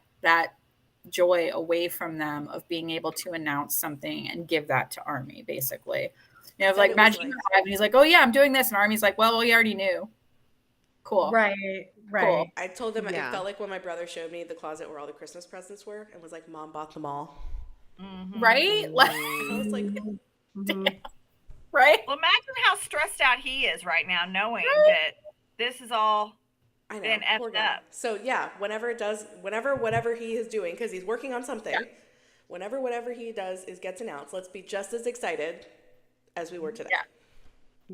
joy away from them of being able to announce something and give that to army, basically. Like Magic 5, and he's like, oh yeah, I'm doing this. And army's like, well, we already knew. Cool. Right. Cool. I told them it felt like when my brother showed me the closet where all the Christmas presents were and was like, Mom bought them all. Mm-hmm. Right? Like, I was like, right? Well, imagine how stressed out he is right now, knowing that this is all been effed up. So yeah, whatever he is doing, because he's working on something, whatever he does gets announced, let's be just as excited as we were today.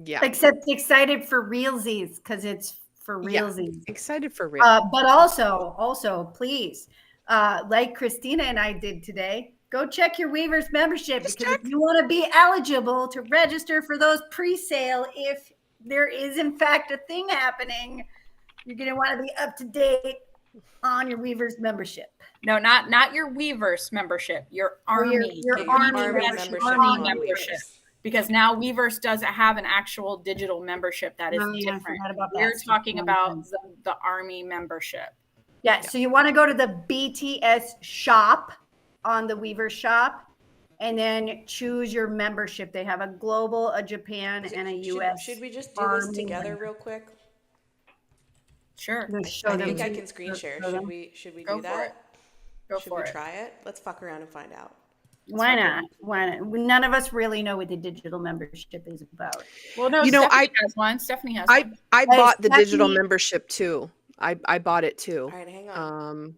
Yeah. Except excited for realsies, because it's for realsies. Excited for real. But also, please, like Christina and I did today, go check your Weavers membership, because if you want to be eligible to register for those pre-sale, if there is in fact a thing happening, you're going to want to be up to date on your Weavers membership. No, not your Weavers membership, your army. Your army membership. Because now Weverse doesn't have an actual digital membership that is different. We're talking about the army membership. Yeah, so you want to go to the BTS shop on the Weverse shop and then choose your membership. They have a global, a Japan, and a US. Should we just do this together real quick? Sure. I think I can screen share. Should we do that? Should we try it? Let's fuck around and find out. Why not? None of us really know what the digital membership is about. Well, no, Stephanie has one. Stephanie has one. I bought the digital membership too. I bought it too. All right, hang on.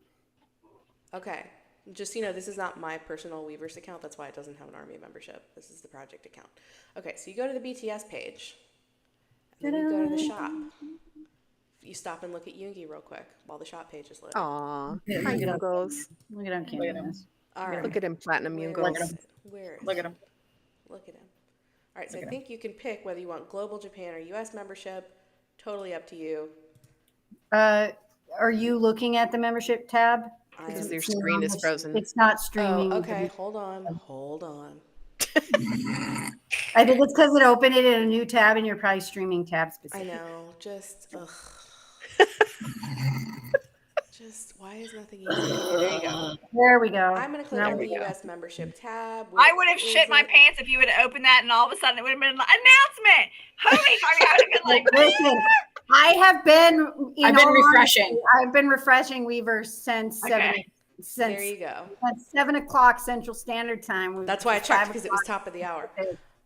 Okay. Just so you know, this is not my personal Weverse account. That's why it doesn't have an army membership. This is the project account. Okay, so you go to the BTS page. And then you go to the shop. You stop and look at Yoonguary real quick while the shop page is loading. Aw. Hi, Youngles. Look at him. All right. Look at him, Platinum Youngles. Look at him. Look at him. All right, so I think you can pick whether you want global, Japan, or US membership. Totally up to you. Are you looking at the membership tab? Because your screen is frozen. It's not streaming. Oh, okay. Hold on. I think it's because it opened it in a new tab and you're probably streaming tabs. I know. Just why is nothing easy? Okay, there you go. There we go. I'm going to click on the US membership tab. I would have shit my pants if you would have opened that and all of a sudden it would have been an announcement. Hobi, I would have been like, listen, I have been, refreshing. I've been refreshing Weavers since there you go. At 7 o'clock Central Standard Time. That's why I checked, because it was top of the hour.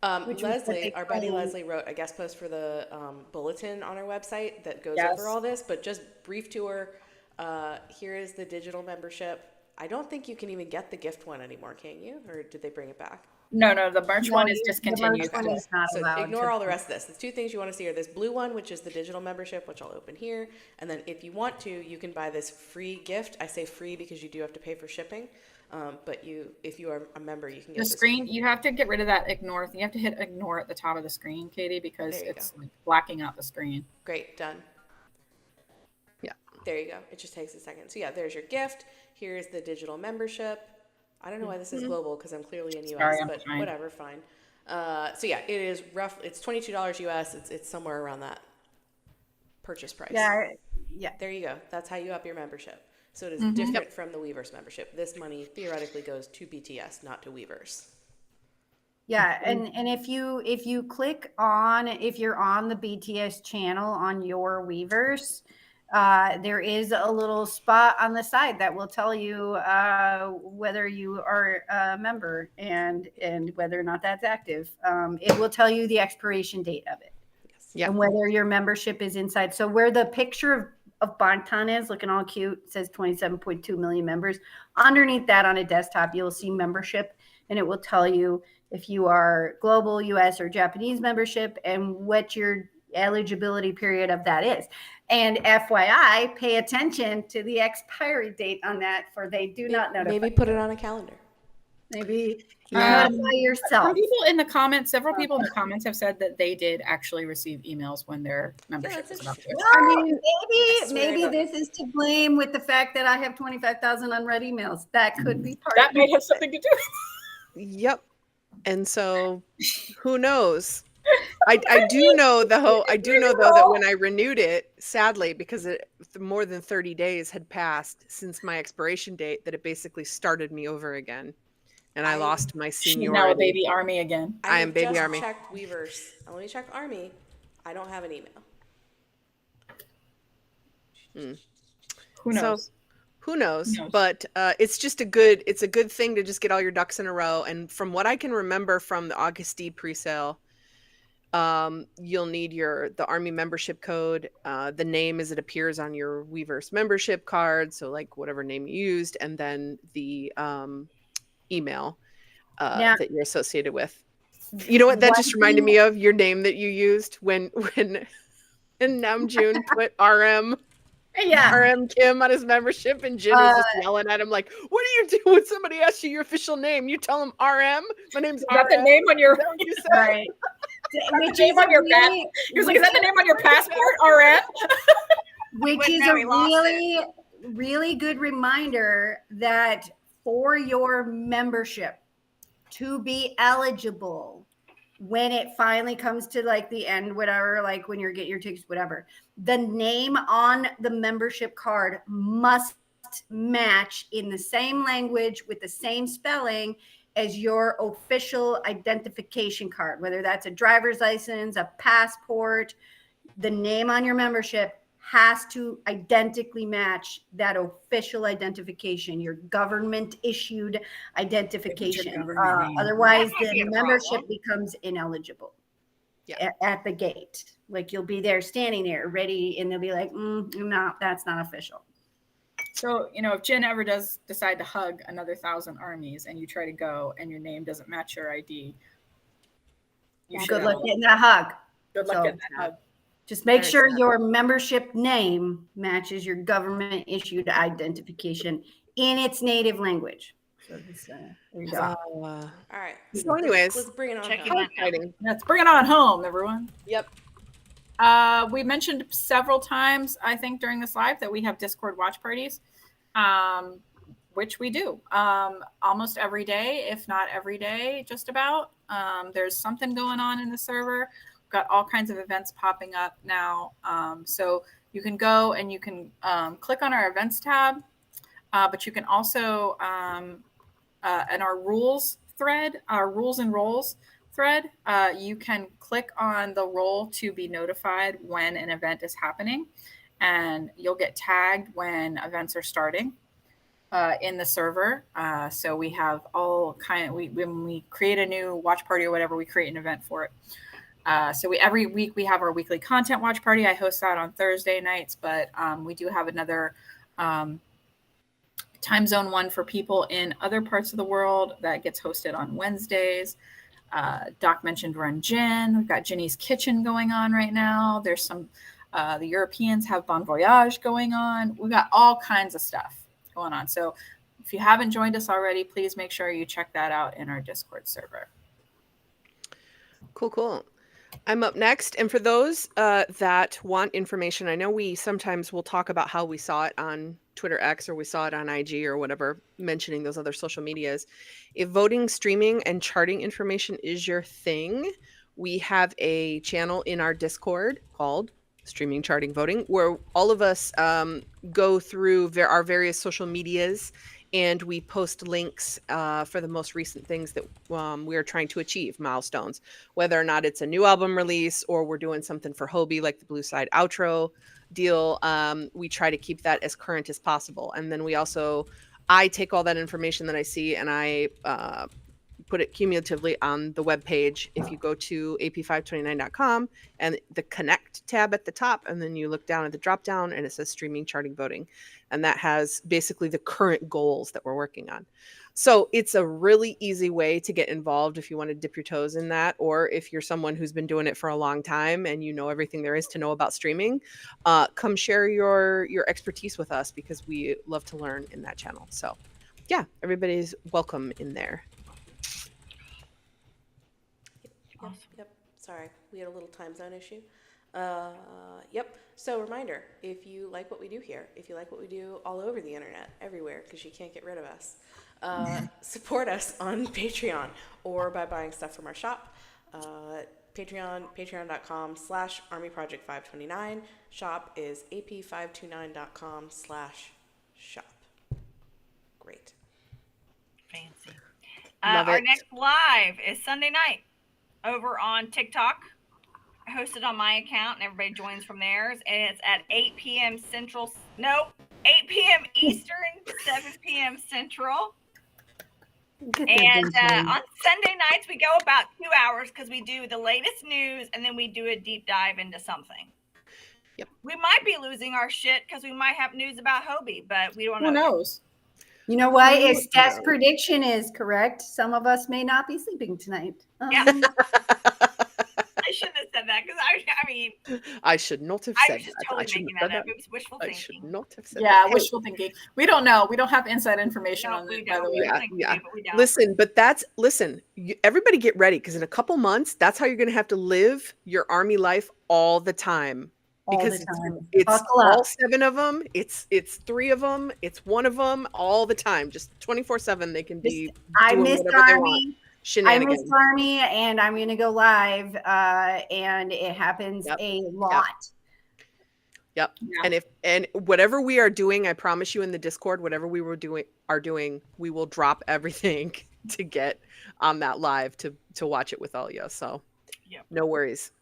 Leslie, our buddy Leslie, wrote a guest post for the bulletin on our website that goes over all this, but just brief to her. Here is the digital membership. I don't think you can even get the gift one anymore, can you? Or did they bring it back? No, the merch one is The discontinued. merch one is not So allowed. ignore all the rest of this. The two things you want to see are this blue one, which is the digital membership, which I'll open here. And then if you want to, you can buy this free gift. I say free because you do have to pay for shipping. But if you are a member, you can get The screen, you have to get rid of that ignore. You have to hit ignore at the top of the screen, Katie, because it's like blacking out the screen. Great, done. Yeah. There you go. It just takes a second. So yeah, there's your gift. Here's the digital membership. I don't know why this is global because I'm clearly in US, Sorry, but fine. whatever, fine. So yeah, it is rough. It's $22 US. It's somewhere around that purchase price. Yeah. There you go. That's how you up your membership. So it is different from the Weverse membership. This money theoretically goes to BTS, not to Weverse. Yeah, and if you click on, if you're on the BTS channel on your Weverse, there is a little spot on the side that will tell you whether you are a member and whether or not that's active. It will tell you the expiration date of it. Yep. And whether your membership is inside. So where the picture of Bangtan is looking all cute, it says 27.2 million members. Underneath that on a desktop, you'll see membership, and it will tell you if you are global, US, or Japanese membership and what your eligibility period of that is. And FYI, pay attention to the expiry date on that, for they do not notify. Maybe put it on a calendar. Maybe notify yourself. Some people in the comments, several people in the comments have said that they did actually receive emails when their membership that's was about to interesting. expire. I mean, swear maybe to- this is to blame with the fact that I have 25,000 unread emails. That could be part That of might it. have something to do with it. Yep. And so who knows? I do know though that when I renewed it, sadly, because more than 30 days had passed since my expiration date, that it basically started me over again. And I lost my She's now a seniority. baby army again. I am have baby just army. checked Weverse. Let me check Army. I don't have an email. Who knows? So who knows? But it's just a good thing to just get all your ducks in a row. And from what I can remember from the August D presale, you'll need the Army membership code, the name as it appears on your Weverse membership card, so like whatever name you used, and then the email that you're associated with. You know what that just reminded me of? Your name that you used when Namjoon put RM Kim on his membership, and Jin was just yelling at him like, "What do you do when somebody asks you your official name? You tell them RM. My name's Is that RM." the name on your? Is that what you said? Right. Which name is on your really, He was like, "Is that the name on your passport, RM?" which is now a we lost really, really good reminder that for your membership to be eligible, when it finally comes to like the end, whatever, like when you're getting your tickets, whatever, the name on the membership card must match in the same language with the same spelling as your official identification card, whether that's a driver's license, a passport. The name on your membership has to identically match that official identification, your government issued identification. government name. Otherwise, That might be the a membership problem. becomes ineligible. Yeah. At the gate. Like you'll be there standing there ready, and they'll be like, no, that's not official. So, if Jin ever does decide to hug another 1,000 armies and you try to go and your name doesn't match your ID, Good luck getting that hug. Good luck So- getting that hug. Just make Very sure sad. your membership name matches your government issued identification in its native language. So this, there you go. All right. So anyways, let's bring it on Check home. it out. exciting. Let's bring it on home, everyone. Yep. We mentioned several times, I think, during this live that we have Discord watch parties, which we do almost every day, if not every day, just about. There's something going on in the server. We've got all kinds of events popping up now. So you can go and you can click on our events tab, but you can also, in our rules thread, our rules and roles thread, you can click on the role to be notified when an event is happening, and you'll get tagged when events are starting in the server. So we have all when we create a new watch party or whatever, we create an event for it. So every week we have our weekly content watch party. I host that on Thursday nights, but we do have another Time Zone 1 for people in other parts of the world that gets hosted on Wednesdays. Doc mentioned Run Jin. We've got Ginny's Kitchen going on right now. There's some, the Europeans have Bon Voyage going on. We've got all kinds of stuff going on. So if you haven't joined us already, please make sure you check that out in our Discord server. Cool. I'm up next. And for those that want information, I know we sometimes will talk about how we saw it on Twitter X or we saw it on IG or whatever, mentioning those other social medias. If voting, streaming, and charting information is your thing, we have a channel in our Discord called Streaming, Charting, Voting, where all of us go through our various social medias and we post links for the most recent things that we are trying to achieve, milestones, whether or not it's a new album release or we're doing something for Hobi like the Blue Side outro deal. We try to keep that as current as possible. And then I take all that information that I see and I put it cumulatively on the webpage. If you go to ap529.com and the connect tab at the top, and then you look down at the drop down and it says streaming, charting, voting. And that has basically the current goals that we're working on. So it's a really easy way to get involved if you want to dip your toes in that, or if you're someone who's been doing it for a long time and you know everything there is to know about streaming, come share your expertise with us because we love to learn in that channel. So yeah, everybody's welcome in there. Yep. Sorry, we had a little time zone issue. Yep. So reminder, if you like what we do here, if you like what we do all over the internet, everywhere, because you can't get rid of us, support us on Patreon or by buying stuff from our shop. Patreon.com/ArmyProject529. Shop is ap529.com/shop. Great. Fancy. Love Our it. next live is Sunday night over on TikTok, hosted on my account, and everybody joins from theirs. And it's at 8 p.m. Central. No, 8 p.m. Eastern, 7 p.m. Central. And on Sunday nights, we go about 2 hours because we do the latest news and then we do a deep dive into something. Yep. We might be losing our shit because we might have news about Hobi, but we don't know. Who knows? You know what? If Steph's prediction is correct, some of us may not be sleeping tonight. Yeah. I shouldn't have said that because I mean, I should not have I said was just that. totally I shouldn't making have that said up. It was wishful I thinking. should not have said Yeah, that. Hey, wishful thinking. We don't know. We don't have inside information No, on this, we by the don't. way. Yeah. But we don't. Listen, everybody get ready because in a couple months, that's how you're going to have to live your army life all the time. Because it's all 7 of them. It's 3 of them. It's 1 of them all the time. Just 24/7. They can be. I doing missed whatever they Army. want. I Shenanigans. missed Army, and I'm going to go live, and it happens a lot. Yep. Yeah. And whatever we are doing, I promise you in the Discord, whatever we are doing, we will drop everything to get on that live to watch it with all you. So no worries.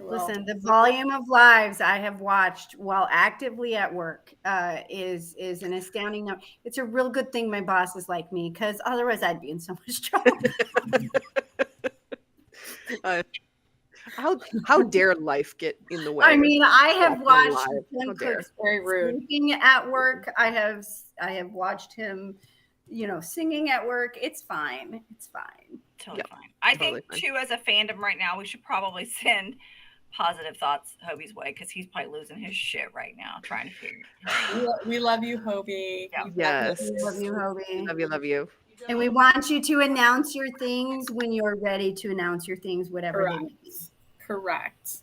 Listen, the volume of lives I have watched while actively at work is an astounding number. It's a real good thing my boss is like me, because otherwise I'd be in so much trouble. How dare life get in the way? I mean, I have watched How dare. very rude speaking at work. I have watched him, singing at work. It's fine. It's fine. Totally fine. I think too, as a fandom right now, we should probably send positive thoughts Hobi's way because he's probably losing his shit right now trying to figure it out. We love you, Hobi. Yeah. Yes. We love you, Hobi. Love you. And we want you to announce your things when you're ready to announce your things, whatever they may be. Correct.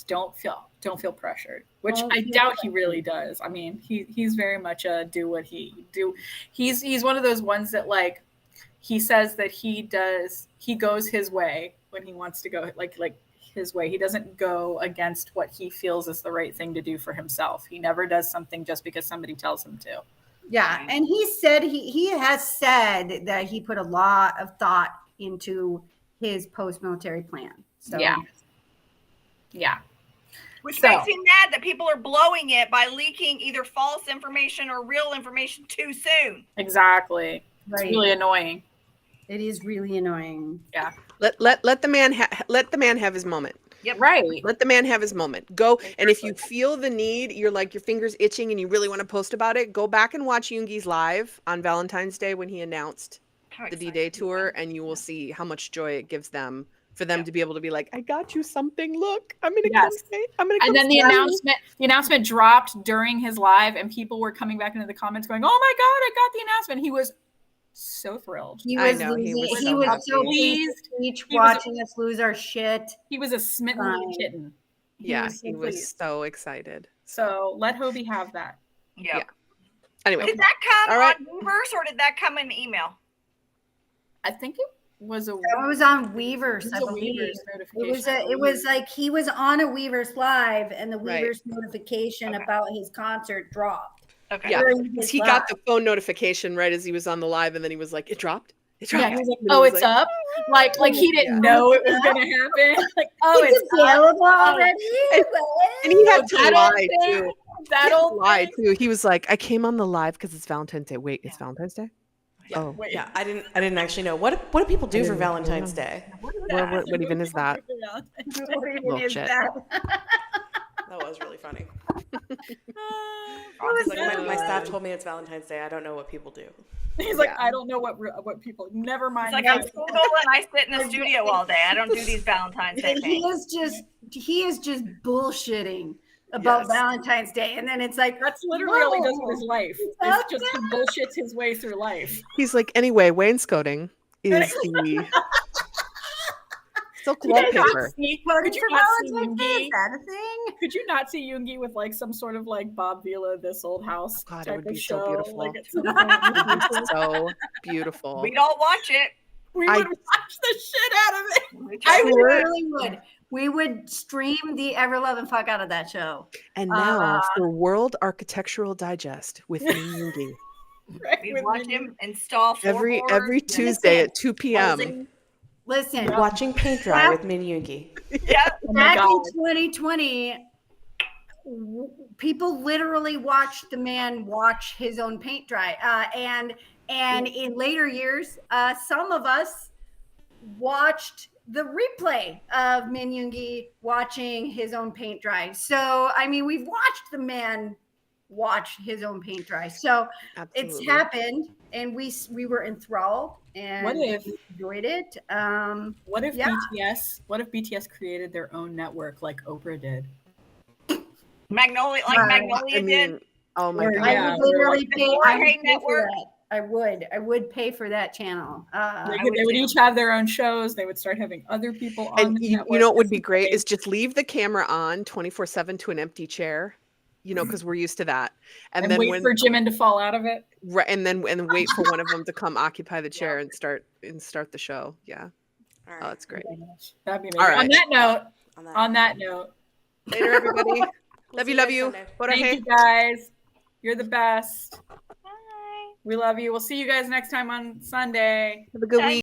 Don't feel pressured, which I doubt he really does. I mean, he's very much a do what he do. He's one of those ones that like he says that he goes his way when he wants to go like his way. He doesn't go against what he feels is the right thing to do for himself. He never does something just because somebody tells him to. Yeah, and he said he has said that he put a lot of thought into his post-military plan. So yeah. Which makes me mad that people are blowing it by leaking either false information or real information too soon. Exactly. Right. It's really annoying. It is really annoying. Yeah. Let the man have his moment. Yep. Right. Let the man have his moment. Go, and if you feel the need, you're like your fingers itching and you really want to post about it, go back and watch Yoongi's live on Valentine's Day when he announced How the exciting D-Day is tour, that? and you will see how much joy it gives them for them Yeah. to be able to be like, I got you something. Look, I'm gonna Yes. come say, I'm gonna come And then the say." announcement dropped during his live, and people were coming back into the comments going, "Oh my god, I got the announcement!" He was so thrilled. He I was know, he was losing. He so was happy. so pleased each He was- watching us lose our shit. He was a smitten little Fine. kitten. Yeah, was so he was pleased. so excited. So let Hobi have that. Yep. Yeah. Anyway, Did that come All right. on Weverse or did that come in email? I think it was a. That was on Weverse, it I was a believe. Weverse It was notification. it was like he was on a Weverse live, and the Right. Weverse notification Okay. about his concert dropped. Okay. Yeah, during because his he live. got the phone notification right as he was on the live, and then he was like, it dropped. It dropped. Yeah, he was like, And he "Oh, was it's like, up!" Like he didn't Yeah. know it was gonna happen. Like, "Oh, It's it's up." available already. And he had to That old lie thing. too. That He had to old lie thing. too. He was like, I came on the live because it's Valentine's Day. Wait, it's Valentine's Day? Yeah, Oh. Wait. yeah. I didn't actually know. What do people do for didn't Valentine's know. Day? What even is that? What even Little is shit. that? That was really funny. Awesome. Like my staff told me it's Valentine's Day. I don't know what people do. He's like, Yeah. "I don't know what people. Never mind." It's like that. I'm single and I sit in the studio all day. I don't do these Valentine's Day He things. he is just bullshitting about Yes. Valentine's Day, and then it's like That's literally all he does no. with his life. It's It's just he bullshits his way through life. He's like, anyway, wainscoting is the silk wallpaper. Could you for not see Valentine's Day, Yoongi? is that a thing? Could you not see Yoongi with like some sort of like Bob Vila, This Old House God, it type would of be so show? beautiful. Like at some point, So beautiful. We'd all watch it. we I- would watch the shit out of it. We I totally really would. We would stream the ever loving fuck out of that show. And now for World Architectural Digest with me, Yoongi. Right, We'd with watch Yoongi. him install Every floorboards. Tuesday at 2 p.m. Closing. Listen, Watching paint dry with Min Yoongi. Yep. Oh my back God. in 2020, people literally watched the man watch his own paint dry. And in later years, some of us watched the replay of Min Yoongi watching his own paint dry. So, I mean, we've watched the man watch his own paint dry. So Absolutely. it's happened, and we were enthralled and What if- we enjoyed it. What if Yeah. BTS created their own network like Oprah did? Magnolia, like Right. Magnolia I did. mean, oh my Or, God. yeah. I would literally The pay. Jorge I would pay for Network. that. I would pay for that channel. They would would too. each have their own shows. They would start having other people on And the you network. know what would be great is just leave the camera on 24/7 to an empty chair, because we're used to that. and then wait when for Jimin to fall out of it. right, and then wait for one of them to come occupy the chair and start the show. Yeah. All Oh, right. that's great. That'd be amazing. All right. On that note, On that. Later, everybody. We'll Love see you, you love guys you. Sunday. What a thank hey. you guys. You're the best. Bye. We love you. We'll see you guys next time on Sunday. Have a good Bye. week.